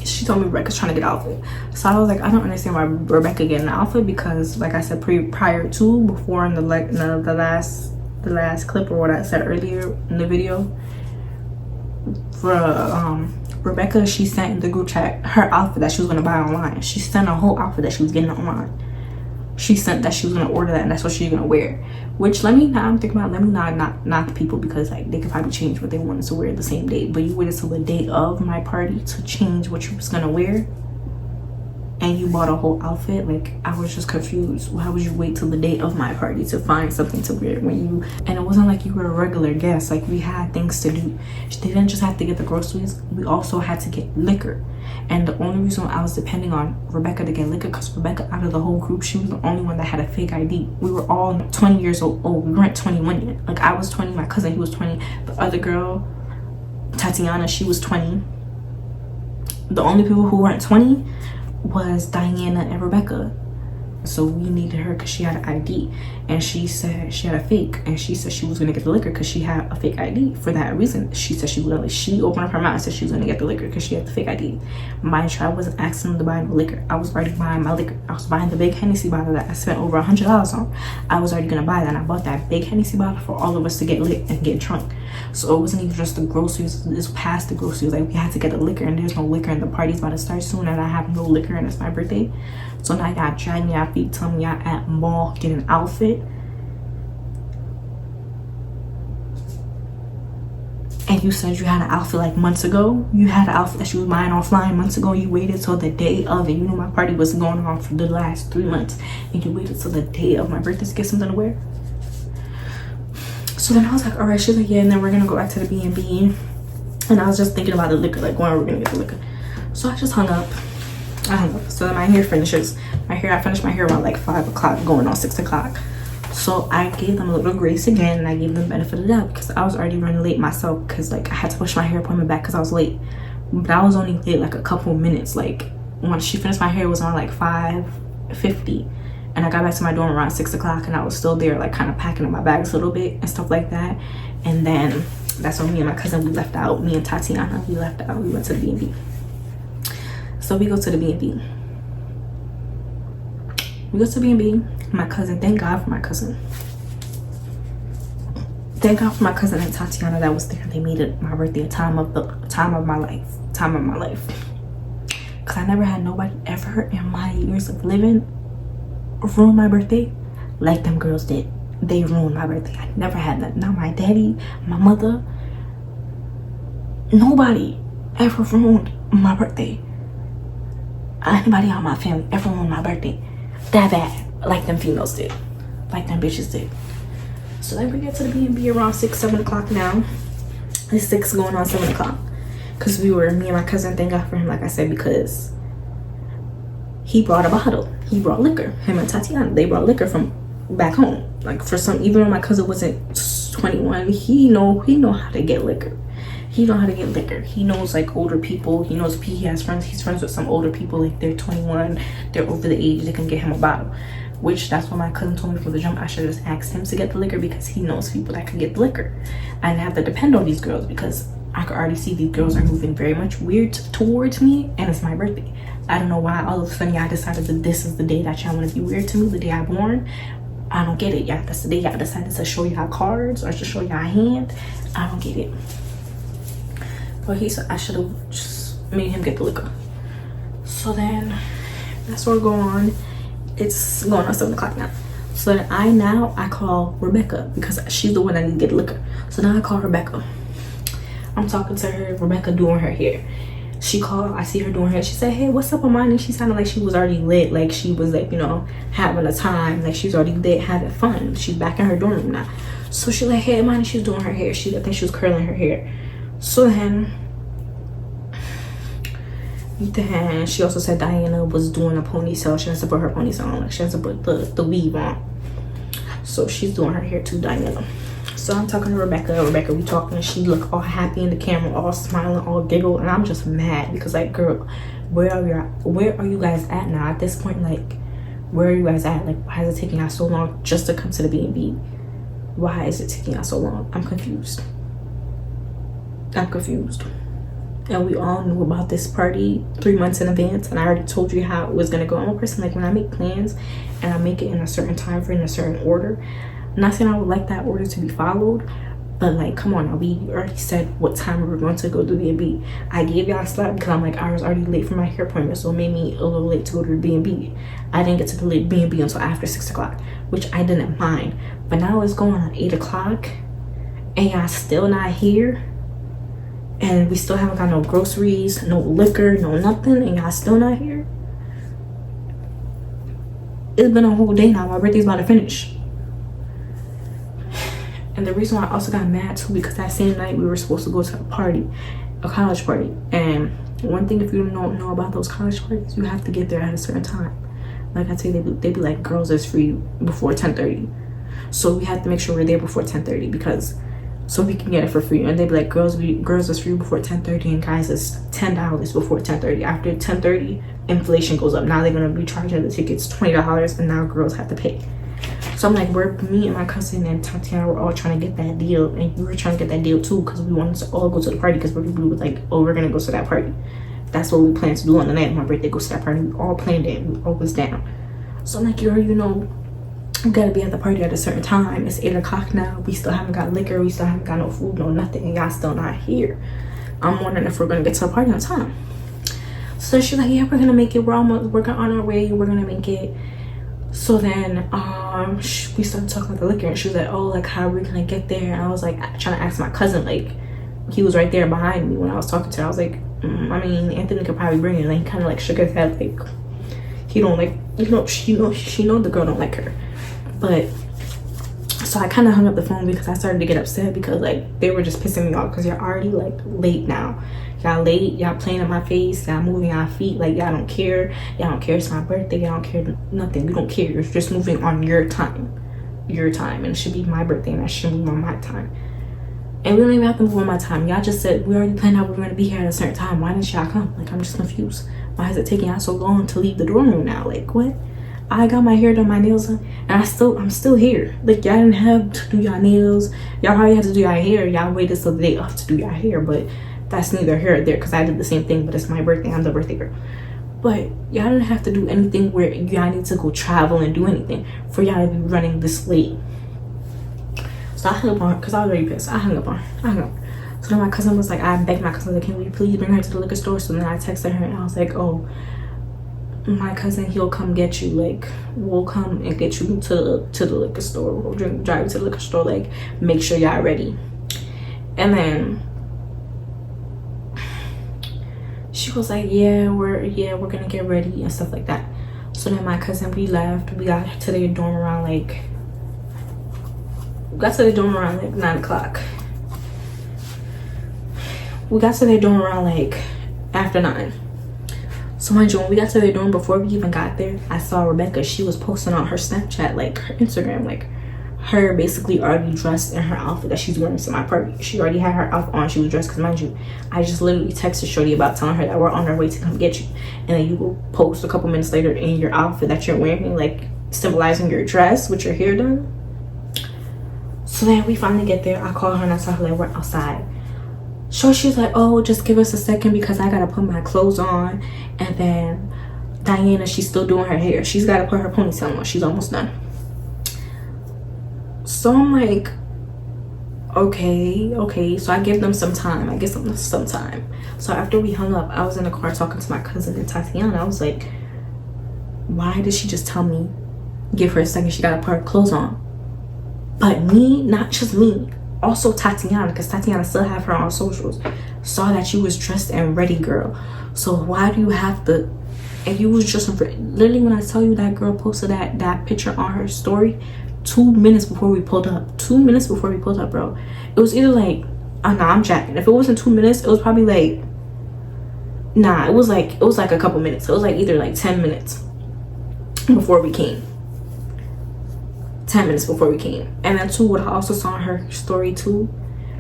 She told me Rebecca's trying to get an outfit. So I was like, I don't understand why Rebecca getting an outfit, because like I said prior to, before in the last clip, or what I said earlier in the video, for Rebecca, she sent in the group chat her outfit that she was going to buy online. She sent a whole outfit that she was getting online. She sent that she was going to order that and that's what she's going to wear. Which, let me not the people, because like they could probably change what they wanted to wear the same day. But you waited till the day of my party to change what you was going to wear, and you bought a whole outfit. Like, I was just confused. Why would you wait till the day of my party to find something to wear when you, and it wasn't like you were a regular guest. Like, we had things to do. They didn't just have to get the groceries, we also had to get liquor. And the only reason I was depending on Rebecca to get liquor, because Rebecca, out of the whole group, she was the only one that had a fake ID. We were all 20 years old. We weren't 21 yet. Like, I was 20, my cousin, he was 20. The other girl, Tatiana, she was 20. The only people who weren't 20 was Diana and Rebecca. So we needed her because she had an ID, and she said she had a fake, and she said she was gonna get the liquor because she had a fake ID. For that reason, she said she opened up her mouth and said she was gonna get the liquor because she had the fake ID. Mind you, I wasn't asking them to buy no liquor. I was already buying my liquor. I was buying the big Hennessy bottle that I spent over $100 on. I was already gonna buy that, and I bought that big Hennessy bottle for all of us to get lit and get drunk. So it wasn't even just the groceries, it's past the groceries. Like, we had to get the liquor, and there's no liquor, and the party's about to start soon, and I have no liquor, and it's my birthday. So now y'all dragging y'all feet, telling me y'all at mall get an outfit. And you said you had an outfit like months ago. You had an outfit that you was buying offline months ago. You waited till the day of it. You knew my party was going on for the last 3 months, and you waited till the day of my birthday to get something to wear. So then I was like, all right. She's like, yeah, and then we're gonna go back to the B&B. And I was just thinking about the liquor, like when we're gonna get the liquor. So I just hung up. So then my hair finishes. I finished my hair around like 5 o'clock, going on 6 o'clock. So I gave them a little grace again, and I gave them the benefit of the doubt because I was already running late myself, because like I had to push my hair appointment back because I was late. But I was only late like a couple minutes. Like, when she finished my hair, it was on like 5:50, and I got back to my dorm around 6 o'clock, and I was still there, like kind of packing up my bags a little bit and stuff like that. And then that's when me and my cousin, we left out. Me and Tatiana, we left out. We went to the B&B. So we go to the B&B. We go to B&B. My cousin, thank God for my cousin. Thank God for my cousin and Tatiana that was there. They made it my birthday a time of my life. Cause I never had nobody ever in my years of living ruin my birthday like them girls did. They ruined my birthday. I never had that. Not my daddy, my mother. Nobody ever ruined my birthday. Anybody on my family ever ruined my birthday that bad, like them females did, like them bitches did. So then we get to the B&B around 6-7 o'clock now. It's 6 going on 7 o'clock, because me and my cousin, thank God for him, like I said, because he brought a bottle. He brought liquor. Him and Tatiana, they brought liquor from back home. Like, for some, even though my cousin wasn't 21, he know how to get liquor. He know how to get liquor. He knows like older people. He knows he has friends. He's friends with some older people. Like, they're 21. They're over the age. They can get him a bottle. Which, that's what my cousin told me for the jump. I should have just asked him to get the liquor, because he knows people that can get the liquor. I didn't have to depend on these girls, because I could already see these girls are moving very much weird towards me, and it's my birthday. I don't know why all of a sudden y'all decided that this is the day that y'all want to be weird to me, the day I born. I don't get it. Yeah, that's the day y'all decided to show y'all cards or to show y'all hand. I don't get it. But he said I should have just made him get the liquor. So then that's what we're going on. It's going on 7 o'clock now. So then I call Rebecca, because she's the one that needs to get the liquor. So now I call Rebecca. I'm talking to her. Rebecca doing her hair. She called. I see her doing her hair. She said, hey, what's up, Amani? She sounded like she was already lit. Like, she was like, you know, having a time. Like, she's already lit, having fun. She's back in her dorm room now. So she's like, hey, Amani, she's doing her hair. I think she was curling her hair. So then she also said Diana was doing a ponytail. She has to put her ponytail on. Like, she has to put the weave on. So she's doing her hair too, Diana. So I'm talking to Rebecca, we talking, and she look all happy in the camera, all smiling, all giggle, and I'm just mad because, like, girl, where are you guys at now? At this point, like, where are you guys at? Like, why is it taking us so long just to come to the B&B? Why is it taking us so long? I'm confused. And we all knew about this party 3 months in advance, and I already told you how it was gonna go. I'm a person, like, when I make plans and I make it in a certain time frame, in a certain order. I'm not saying I would like that order to be followed, but, like, come on now, we already said what time we were going to go to the B&B. I gave y'all a slap because I'm like, I was already late for my hair appointment, so it made me a little late to go to the B&B. I didn't get to the B&B until after 6 o'clock, which I didn't mind. But now it's going on 8 o'clock, and y'all still not here, and we still haven't got no groceries, no liquor, no nothing, and y'all still not here. It's been a whole day now. My birthday's about to finish. And the reason why I also got mad too, because that same night we were supposed to go to a party, a college party. And one thing, if you don't know about those college parties, you have to get there at a certain time. Like I tell you, they be like, girls is free before 10:30. So we have to make sure we're there before 10:30, because so we can get it for free. And they'd be like, girls is free before 10:30 and guys is $10 before 10:30. After 10:30, inflation goes up. Now they're gonna be charging the tickets $20, and now girls have to pay. So I'm like, me and my cousin and Tatiana were all trying to get that deal, and we were trying to get that deal too because we wanted to all go to the party, because we were like, oh, we're gonna go to that party. That's what we planned to do on the night of my birthday, go to that party. We all planned it. We all was down. So I'm like, you know, we gotta be at the party at a certain time. It's 8 o'clock now. We still haven't got liquor. We still haven't got no food, no nothing, and y'all still not here. I'm wondering if we're gonna get to the party on time. So she's like, yeah, we're gonna make it. We're on our way. We're gonna make it. So then we started talking about the liquor, and she was like, oh, like, how are we gonna get there? And I was like trying to ask my cousin, like, he was right there behind me when I was talking to her. I was like, I mean, Anthony could probably bring it. And he kind of like shook his head, like, he don't like, you know, she know the girl don't like her. But so I kind of hung up the phone because I started to get upset, because like they were just pissing me off, because you're already like late now. Y'all late, y'all playing in my face, y'all moving our feet, like y'all don't care. Y'all don't care it's my birthday, y'all don't care nothing. You don't care. You're just moving on your time, and it should be my birthday, and I should move on my time. And we don't even have to move on my time. Y'all just said we already planned out we were gonna be here at a certain time. Why didn't y'all come? Like, I'm just confused. Why is it taking y'all so long to leave the dorm room now? Like, what? I got my hair done, my nails done, and I'm still here. Like, y'all didn't have to do y'all nails. Y'all probably had to do y'all hair. Y'all waited till the day off to do y'all hair, but that's neither here or there, because I did the same thing, but it's my birthday. I'm the birthday girl. But y'all didn't have to do anything where y'all need to go travel and do anything for y'all to be running this late. So I hung up on her because I was already pissed. I hung up. So then my cousin was like, I begged my cousin, like, can we please bring her to the liquor store? So then I texted her and I was like, oh, my cousin, he'll come get you. Like, we'll come and get you to the liquor store. We'll drive you to the liquor store. Like, make sure y'all ready. And then she was like, yeah, we're gonna get ready and stuff like that. So then my cousin, we left. We got to their dorm around like 9 o'clock. We got to their dorm around like after 9. So mind you, when we got to their dorm, before we even got there, I saw Rebecca. She was posting on her Snapchat, like her Instagram, like her basically already dressed in her outfit that she's wearing to my party. She already had her outfit on. She was dressed, because mind you, I just literally texted Shorty about telling her that we're on our way to come get you, and then you will post a couple minutes later in your outfit that you're wearing, like symbolizing your dress with your hair done. So then we finally get there. I call her and I tell her like we're outside. So she's like, oh, just give us a second because I gotta put my clothes on. And then Diana, she's still doing her hair. She's gotta put her ponytail on. She's almost done. So I'm like, okay. So I give them some time. So after we hung up, I was in the car talking to my cousin and Tatiana. I was like, why did she just tell me, give her a second, she gotta put her clothes on? But me, not just me, also Tatiana, because Tatiana still have her on socials, saw that you was dressed and ready, girl. So why do you have to? And you was just literally, when I tell you that girl posted that picture on her story 2 minutes before we pulled up. 2 minutes before we pulled up, bro. It was either like, I'm jacking. If it wasn't 2 minutes, it was probably like, it was like a couple minutes. It was like either like 10 minutes before we came. 10 minutes before we came. And then too, what I also saw on her story too,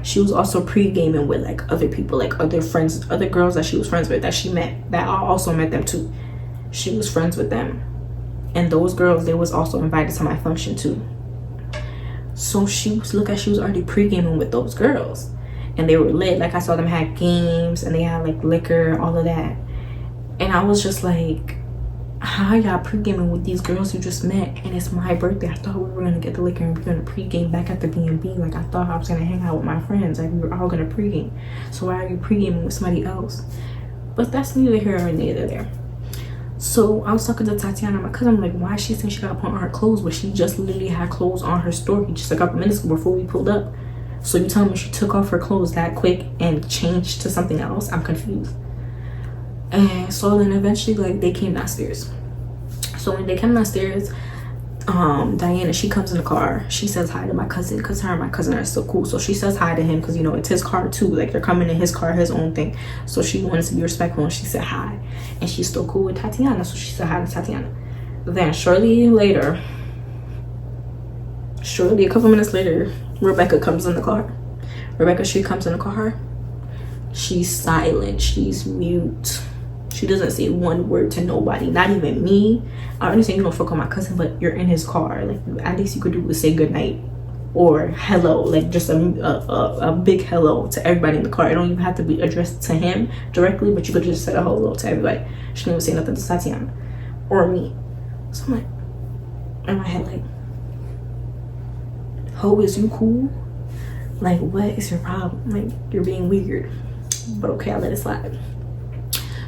she was also pre-gaming with like other people, like other friends, other girls that she was friends with, that she met, that I also met them too. She was friends with them, and those girls, they was also invited to my function too. So she was already pre-gaming with those girls, and they were lit. Like, I saw them had games and they had like liquor, all of that. And I was just like, how y'all pre-gaming with these girls you just met, and it's my birthday? I thought we were gonna get the liquor and we're gonna pre-game back at the B&B. Like, I thought I was gonna hang out with my friends, like we were all gonna pre-game. So why are you pre-gaming with somebody else? But that's neither here nor neither there. So I was talking to Tatiana, my cousin. I'm like, why is she saying she gotta put on her clothes, but she just literally had clothes on her story just a couple minutes before we pulled up? So you tell me she took off her clothes that quick and changed to something else? I'm confused. And so then eventually, like, they came downstairs. So when they came downstairs, Diana, she comes in the car. She says hi to my cousin, because her and my cousin are still cool. So she says hi to him because, you know, it's his car too. Like, they're coming in his car, his own thing. So she wanted to be respectful, and she said hi. And she's still cool with Tatiana, so she said hi to Tatiana. Then shortly a couple minutes later, Rebecca comes in the car. Rebecca, she comes in the car, she's silent, she's mute. She doesn't say one word to nobody, not even me. I understand you don't fuck with my cousin, but you're in his car. Like, at least you could do is say goodnight or hello, like just a big hello to everybody in the car. It don't even have to be addressed to him directly, but you could just say a hello to everybody. She didn't even say nothing to Tatiana or me. So I'm like, in my head, like, ho, is you cool? Like, what is your problem? Like, you're being weird. But okay, I let it slide.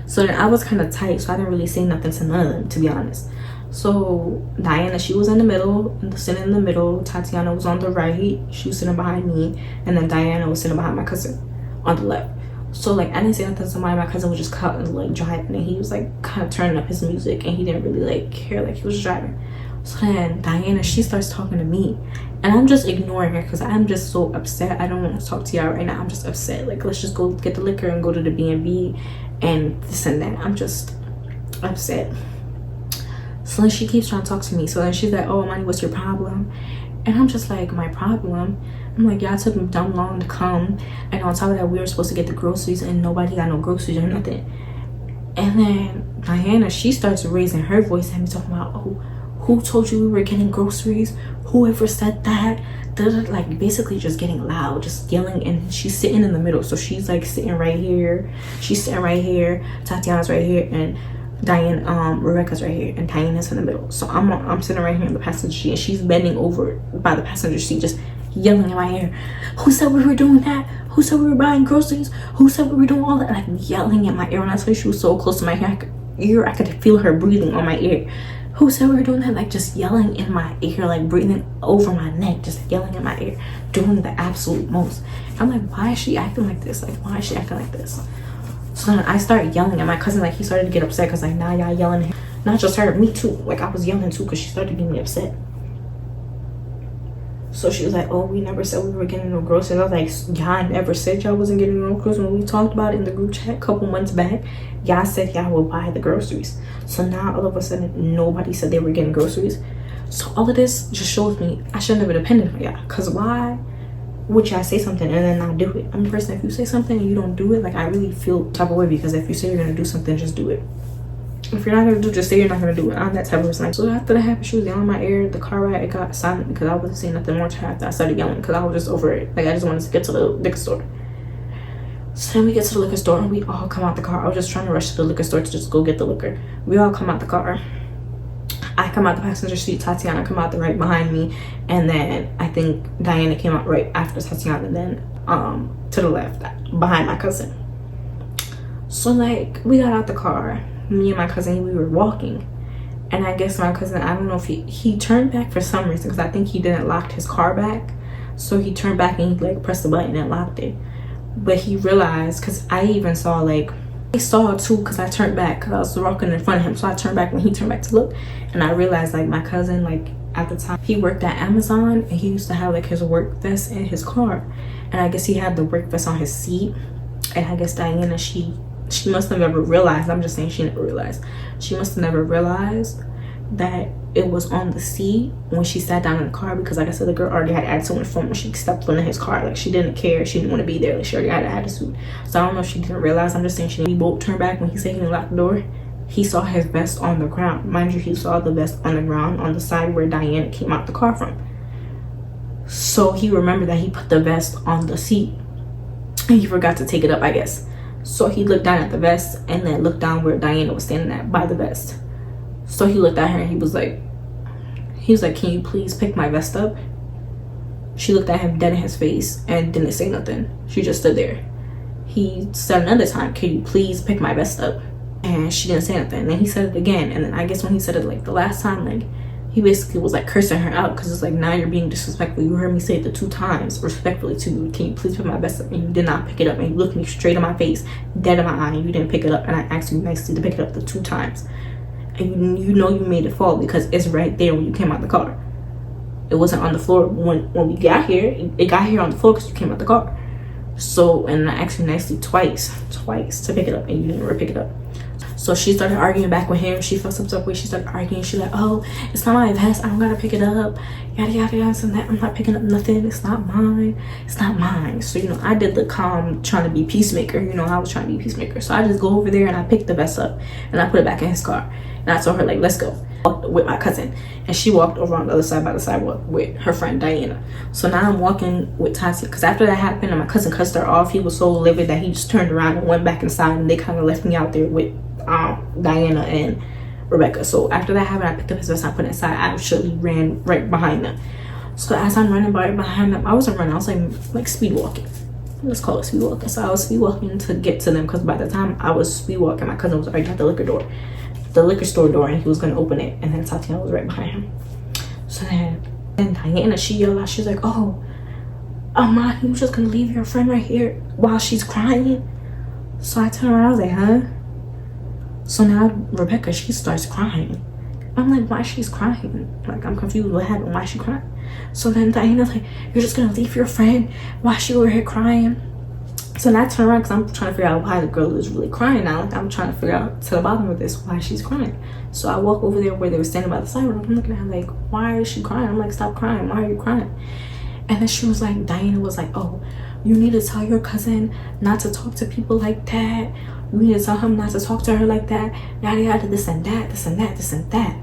So then I was kind of tight, so I didn't really say nothing to none of them, to be honest. So Diana, she was in the middle, sitting in the middle. Tatiana was on the right, she was sitting behind me, and then Diana was sitting behind my cousin on the left. So like, I didn't say nothing to somebody. My cousin was just caught like driving, and he was like kind of turning up his music, and he didn't really like care, like he was driving. So then Diana, she starts talking to me, and I'm just ignoring her because I'm just so upset. I don't want to talk to y'all right now. I'm just upset. Like, let's just go get the liquor and go to the B&B and this and that. I'm just upset. So then she keeps trying to talk to me. So then she's like, oh, Amani, what's your problem? And I'm just like, my problem? I'm like, y'all took me dumb long to come, and on top of that, we were supposed to get the groceries, and nobody got no groceries or nothing. And then Diana, she starts raising her voice at me, talking about, oh, who told you we were getting groceries? Whoever said that? Like, basically just getting loud, just yelling. And she's sitting in the middle, so she's like sitting right here, she's sitting right here, Tatiana's right here, and Rebecca's right here, and Diana's in the middle. So I'm sitting right here in the passenger seat, and she's bending over by the passenger seat, just yelling in my ear, who said we were doing that? Who said we were buying groceries? Who said we were doing all that? Like, yelling in my ear. When I tell you she was so close to my ear, I could feel her breathing on my ear. Who said we were doing that? Like, just yelling in my ear, like breathing over my neck, just yelling in my ear, doing the absolute most. I'm like, why is she acting like this? Like, why is she acting like this? So then I started yelling at my cousin. Like, he started to get upset because like, now y'all yelling at him. Not just her, me too. Like, I was yelling too because she started getting me upset. So she was like, oh, we never said we were getting no groceries. I was like, y'all never said y'all wasn't getting no groceries. When we talked about it in the group chat a couple months back, y'all said y'all would buy the groceries. So now all of a sudden nobody said they were getting groceries. So all of this just shows me I should never depended on y'all. Because why would y'all say something and then not do it? I'm a person, if you say something and you don't do it, like, I really feel type of way, because if you say you're gonna do something, just do it. If you're not gonna do, just say you're not gonna do it. I'm that type of person. So after that happened, she was yelling in my ear. The car ride, it got silent because I wasn't saying nothing more to her after I started yelling, because I was just over it. Like, I just wanted to get to the liquor store. So then we get to the liquor store and we all come out the car. I was just trying to rush to the liquor store to just go get the liquor. We all come out the car. I come out the passenger seat, Tatiana come out the right behind me, and then I think Diana came out right after Tatiana, and then to the left behind my cousin. So like, we got out the car, me and my cousin, we were walking, and I guess my cousin, I don't know if he turned back for some reason, because I think he didn't lock his car back. So he turned back and he like pressed the button and locked it. But he realized, because I even saw, like, I saw it too, because I turned back because I was walking in front of him. So I turned back when he turned back to look, and I realized, like, my cousin, like, at the time he worked at Amazon, and he used to have like his work vest in his car, and I guess he had the work vest on his seat. And I guess Diana, she must have never realized, I'm just saying she never realized, she must have never realized that it was on the seat when she sat down in the car, because like I said, the girl already had attitude in the front when she stepped into his car. Like, she didn't care, she didn't want to be there, like, she already had an attitude. So I don't know if she didn't realize, I'm just saying we both turned back when he said he didn't lock the door. He saw his vest on the ground. Mind you, he saw the vest on the ground on the side where Diana came out the car from. So he remembered that he put the vest on the seat and he forgot to take it up, I guess. So he looked down at the vest and then looked down where Diana was standing at by the vest. So he looked at her and he was like, can you please pick my vest up? She looked at him dead in his face and didn't say nothing. She just stood there. He said another time, can you please pick my vest up? And she didn't say nothing. And then he said it again. And then I guess when he said it like the last time, like, he basically was like cursing her out, because it's like, now you're being disrespectful. You heard me say it the 2 times respectfully to you. Can you please pick my vest up? And you did not pick it up. And you looked me straight in my face, dead in my eye, and you didn't pick it up. And I asked you nicely to pick it up the 2 times. And you know you made it fall, because it's right there when you came out the car. It wasn't on the floor when we got here. It got here on the floor because you came out the car. So, and I asked you nicely twice to pick it up, and you didn't ever pick it up. So she started arguing back with him. She felt some type of way. She started arguing. She's like, oh, it's not my vest, I don't gotta pick it up, yada yada yada, and that I'm not picking up nothing, it's not mine, it's not mine. So, you know, I did the calm, trying to be peacemaker. You know, I was trying to be peacemaker. So I just go over there and I picked the vest up and I put it back in his car, and I told her, like, let's go. With my cousin, and she walked over on the other side by the sidewalk with her friend Diana. So now I'm walking with Tati, because after that happened and my cousin cussed her off, he was so livid that he just turned around and went back inside, and they kind of left me out there with Diana and Rebecca. So after that happened, I picked up his vest and I put it inside. I actually ran right behind them. So as I'm running right behind them, I wasn't running, I was like speed walking. Let's call it speed walking. So I was speed walking to get to them, because by the time I was speed walking, my cousin was already at the liquor store door, and he was gonna open it, and then Tatiana was right behind him. So then Diana, she yelled out, she's like, oh, Amani, you just gonna leave your friend right here while she's crying? So I turned around, I was like, huh? So now Rebecca, she starts crying. I'm like, why she's crying? Like, I'm confused, what happened, why she crying? So then Diana's like, you're just gonna leave your friend while she over here crying? So then I turn around, because I'm trying to figure out why the girl is really crying now. Like, I'm trying to figure out to the bottom of this, why she's crying. So I walk over there where they were standing by the sidewalk. I'm looking at her like, why is she crying? I'm like, stop crying, why are you crying? And then she was like, Diana was like, oh, you need to tell your cousin not to talk to people like that. You need to tell him not to talk to her like that. Yada yada, this and that, this and that, this and that.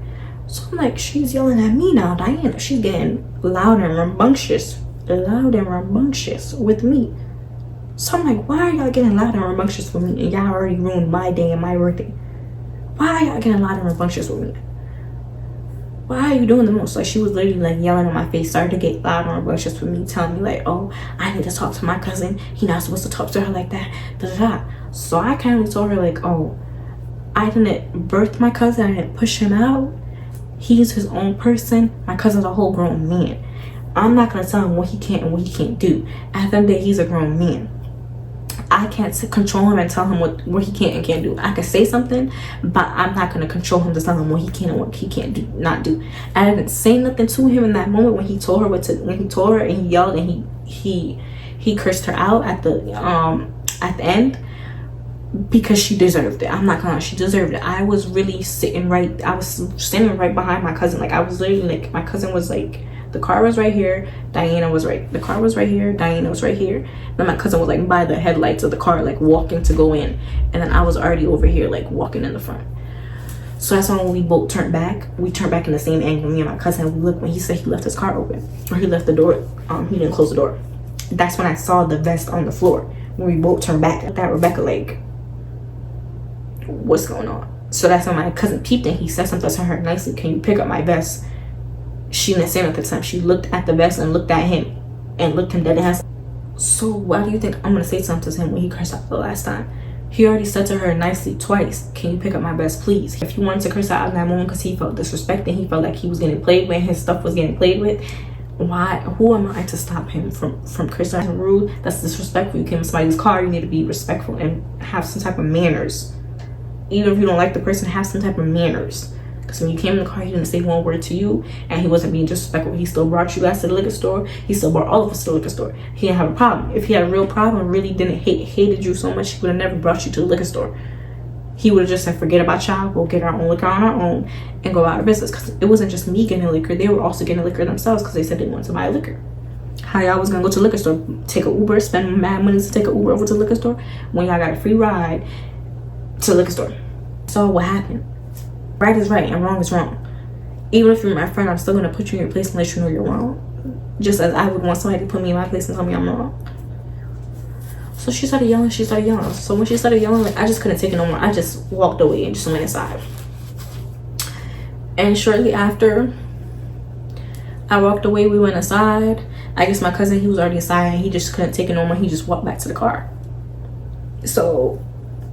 So I'm like, she's yelling at me now, Diana. She's getting loud and rambunctious with me. So I'm like, why are y'all getting loud and rambunctious with me? And y'all already ruined my day and my birthday. Why are y'all getting loud and rambunctious with me? Why are you doing the most? Like, she was literally like yelling in my face, started to get loud and rambunctious with me, telling me like, oh, I need to talk to my cousin. He's not supposed to talk to her like that. Da da da. So I kind of told her like, oh, I didn't birth my cousin. I didn't push him out. He's his own person. My cousin's a whole grown man. I'm not gonna tell him what he can and what he can't do. At the end of the day, he's a grown man. I can't control him and tell him what he can and can't do. I can say something, but I'm not going to control him to tell him what he can and what he can't do, not do. I didn't say nothing to him in that moment when he told her when he told her and he yelled and he cursed her out at the end, because she deserved it. I'm not gonna lie, she deserved it. I was standing right behind my cousin. Like, I was literally like, my cousin was like, the car was right here, the car was right here, Diana was right here. Then my cousin was like by the headlights of the car, like walking to go in, and then I was already over here like walking in the front. So that's when we both turned back. We turned back in the same angle, me and my cousin. We looked when he said he left his car open, or he left the door, he didn't close the door. That's when I saw the vest on the floor. When we both turned back at that, Rebecca like, what's going on? So that's when my cousin peeped and he said something to her nicely, can you pick up my vest? She didn't say nothing at the time. She looked at the vest and looked at him and looked him dead in his. So why do you think I'm gonna say something to him when he cursed out the last time? He already said to her nicely twice, can you pick up my vest, please? If he wanted to curse out in that moment because he felt disrespected, he felt like he was getting played with, his stuff was getting played with, why? Who am I to stop him from cursing out? Rude? That's disrespectful. You came in somebody's car, you need to be respectful and have some type of manners. Even if you don't like the person, have some type of manners. Because when you came in the car, he didn't say one word to you, and he wasn't being disrespectful. He still brought you guys to the liquor store. He still brought all of us to the liquor store. He didn't have a problem. If he had a real problem, really didn't hated you so much, he would have never brought you to the liquor store. He would have just said, forget about y'all, go get our own liquor on our own and go out of business. Because it wasn't just me getting liquor. They were also getting liquor themselves because they said they wanted to buy liquor. How y'all was going to go to the liquor store, take an Uber, spend mad money to take an Uber over to the liquor store when y'all got a free ride to the liquor store? So what happened? Right is right and wrong is wrong. Even if you're my friend, I'm still going to put you in your place and let you know you're wrong. Just as I would want somebody to put me in my place and tell me I'm wrong. So she started yelling, So when she started yelling, like, I just couldn't take it no more. I just walked away and just went inside. And shortly after I walked away, we went inside. I guess my cousin, he was already inside and he just couldn't take it no more. He just walked back to the car. So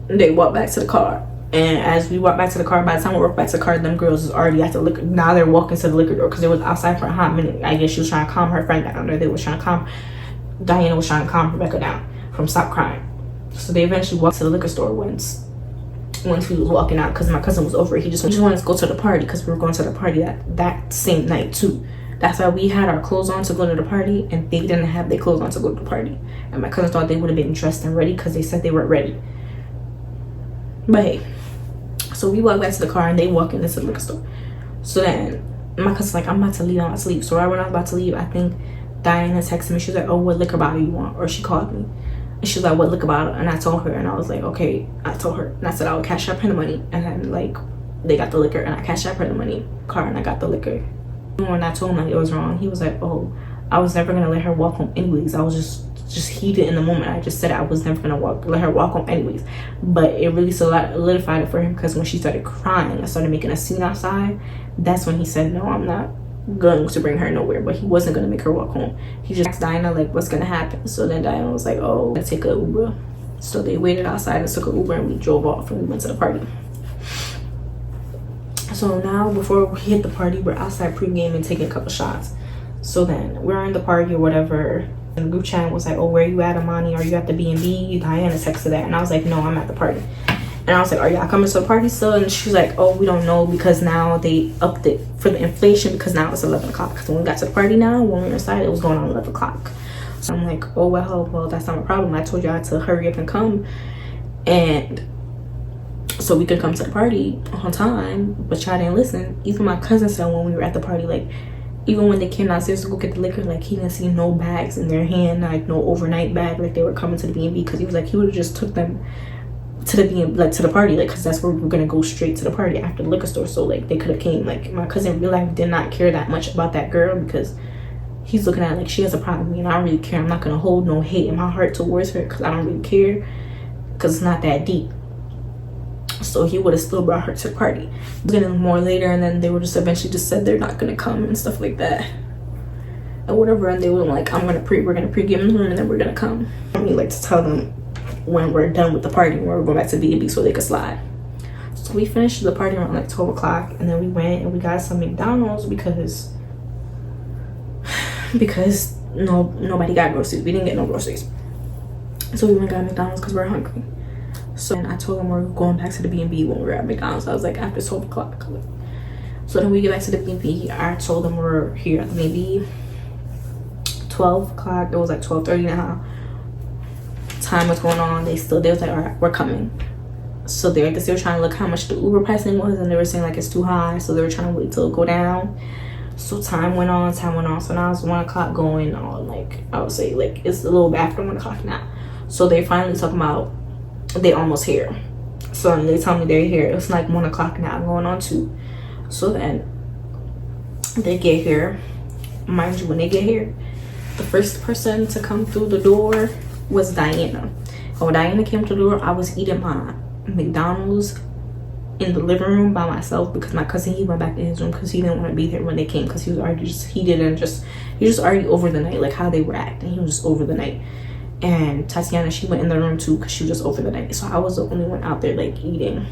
they walked back to the car. And as we walked back to the car, by the time we walked back to the car, them girls was already at the liquor. Now they're walking to the liquor door because they was outside for a hot minute. I guess she was trying to calm her friend down. Diana was trying to calm Rebecca down from stop crying. So they eventually walked to the liquor store once we was walking out because my cousin was over it. He just wanted to go to the party because we were going to the party that same night too. That's why we had our clothes on to go to the party and they didn't have their clothes on to go to the party. And my cousin thought they would have been dressed and ready because they said they weren't ready. But hey, So we walk back to the car and they walk into the liquor store. So then my cousin's like, I'm about to leave, I'm about to leave. So right when I was about to leave, I think Diana texted me. She was like, oh, what liquor bottle you want? Or she called me. And she was like, what liquor bottle? And I told her, and I was like, okay. I told her, and I said I would cash up her the money. And then like, they got the liquor, and I cashed up her the money car, and I got the liquor. When I told him like it was wrong, he was like, oh, I was never gonna let her walk home anyways. I was just heated in the moment. I just said I was never gonna let her walk home anyways. But it really solidified it for him, because when she started crying, I started making a scene outside. That's when he said, no, I'm not going to bring her nowhere. But he wasn't gonna make her walk home. He just asked Diana like, what's gonna happen? So then Diana was like, oh, let's take an Uber. So they waited outside and took an Uber, and we drove off and we went to the party. So now before we hit the party, we're outside pregame and taking a couple shots. So then we're in the party or whatever, and the group chat was like, oh, where you at, Amani? Are you at the B&B? Diana texted that, and I was like, no, I'm at the party. And I was like, are y'all coming to the party still? And she was like, oh, we don't know, because now they upped it for the inflation, because now it's 11 o'clock. Because when we got to the party now, when we were inside, it was going on 11 o'clock. So I'm like, oh, well, that's not a problem. I told y'all to hurry up and come, and so we could come to the party on time, but y'all didn't listen. Even my cousin said when we were at the party, like, even when they came downstairs to go get the liquor, like, he didn't see no bags in their hand, like no overnight bag, like they were coming to the B&B, because he was like, he would have just took them to the B&B, like to the party, like, because that's where we were gonna go straight to the party after the liquor store. So like they could have came. Like, my cousin in real life did not care that much about that girl, because he's looking at it like she has a problem with me, and I don't really care. I'm not gonna hold no hate in my heart towards her, because I don't really care, because it's not that deep. So he would have still brought her to the party. Then more later, and then they were just eventually just said they're not gonna come and stuff like that and whatever. And they were like, we're gonna pre-game in the room, and then we're gonna come. I mean, like, to tell them when we're done with the party, when we're going back to B&B, so they could slide. So we finished the party around like 12 o'clock, and then we went and we got some McDonald's because nobody got groceries. We didn't get no groceries, so we went and got McDonald's because we're hungry. So then I told them we're going back to the B&B when we were at McDonald's. I was like, after 12 o'clock. So then we get back to the B&B. I told them we're here at the B&B 12 o'clock. It was like 12:30 now. Time was going on. They was like, all right, we're coming. So they were trying to look how much the Uber pricing was, and they were saying like it's too high. So they were trying to wait till it go down. So time went on. So now it's 1 o'clock going on. Like, I would say like it's a little bit after 1 o'clock now. So they finally talking about they almost here. So they tell me they're here. It's like 1 o'clock now, going on 2. So then they get here. Mind you, when they get here, the first person to come through the door was Diana. And when Diana came to the door, I was eating my McDonald's in the living room by myself, because my cousin, he went back in his room because he didn't want to be there when they came, because he was already already over the night, like how they were acting. He was just over the night. And Tatiana, she went in the room too, because she was just over the night. So I was the only one out there like eating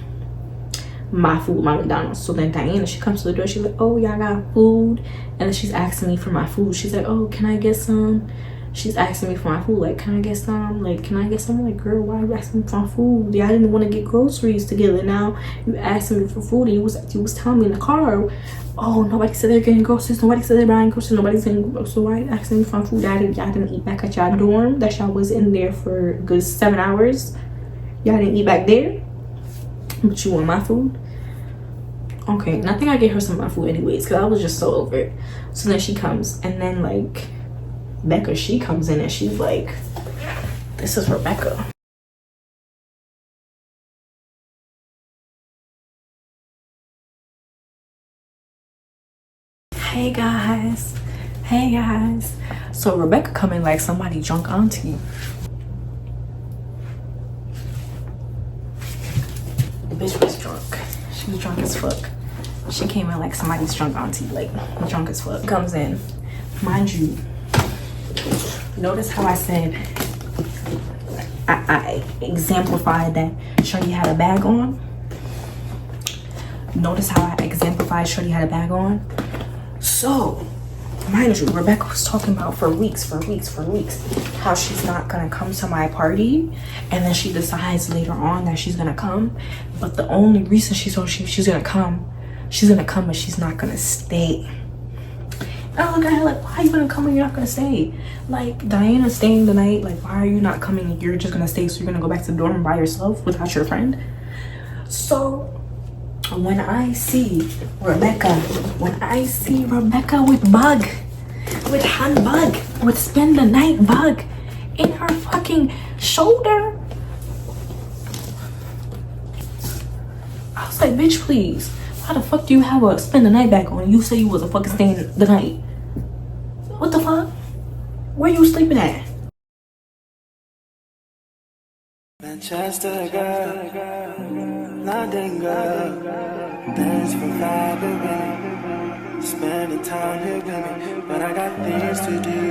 my food, my McDonald's. So then Diana, she comes to the door, she's like, oh, y'all got food? And then she's asking me for my food. She's like, oh, can I get some? She's asking me for my food, like, can I get some? Like, can I get some? Like, girl, why are you asking me for my food? Yeah, I didn't want to get groceries together. Now you asking me for food, and you was telling me in the car, oh, nobody said they're getting groceries, nobody said they're buying groceries, nobody's getting groceries. So why are you asking me for my food? Y'all didn't eat back at y'all dorm that y'all was in there for a good 7 hours. Y'all didn't eat back there, but you want my food? Okay, and I think I gave her some of my food anyways, because I was just so over it. So then she comes, and then like Becca, she comes in and she's like, this is Rebecca. Hey guys. So Rebecca coming like somebody drunk auntie. The bitch was drunk. She was drunk as fuck. She came in like somebody's drunk auntie, like drunk as fuck. Comes in, mind you, notice how I said I exemplified that Shorty had a bag on. Notice how I exemplified Shorty had a bag on. So, mind you, Rebecca was talking about for weeks, how she's not gonna come to my party, and then she decides later on that she's gonna come. But the only reason she's gonna come, but she's not gonna stay. And I look at her like, why are you gonna come and you're not gonna stay? Like, Diana's staying the night. Like, why are you not coming? You're just gonna stay, so you're gonna go back to the dorm by yourself without your friend? So when I see Rebecca, with bug, with handbag, with spend the night bug in her fucking shoulder, I was like, bitch, please. How the fuck do you have a spend the night bag on? You say you was a fucking staying the night. What the fuck? Where you sleeping at? Manchester girl, London girl, thanks for vibing with me, spending time here with me, but I got things to do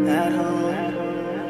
at home.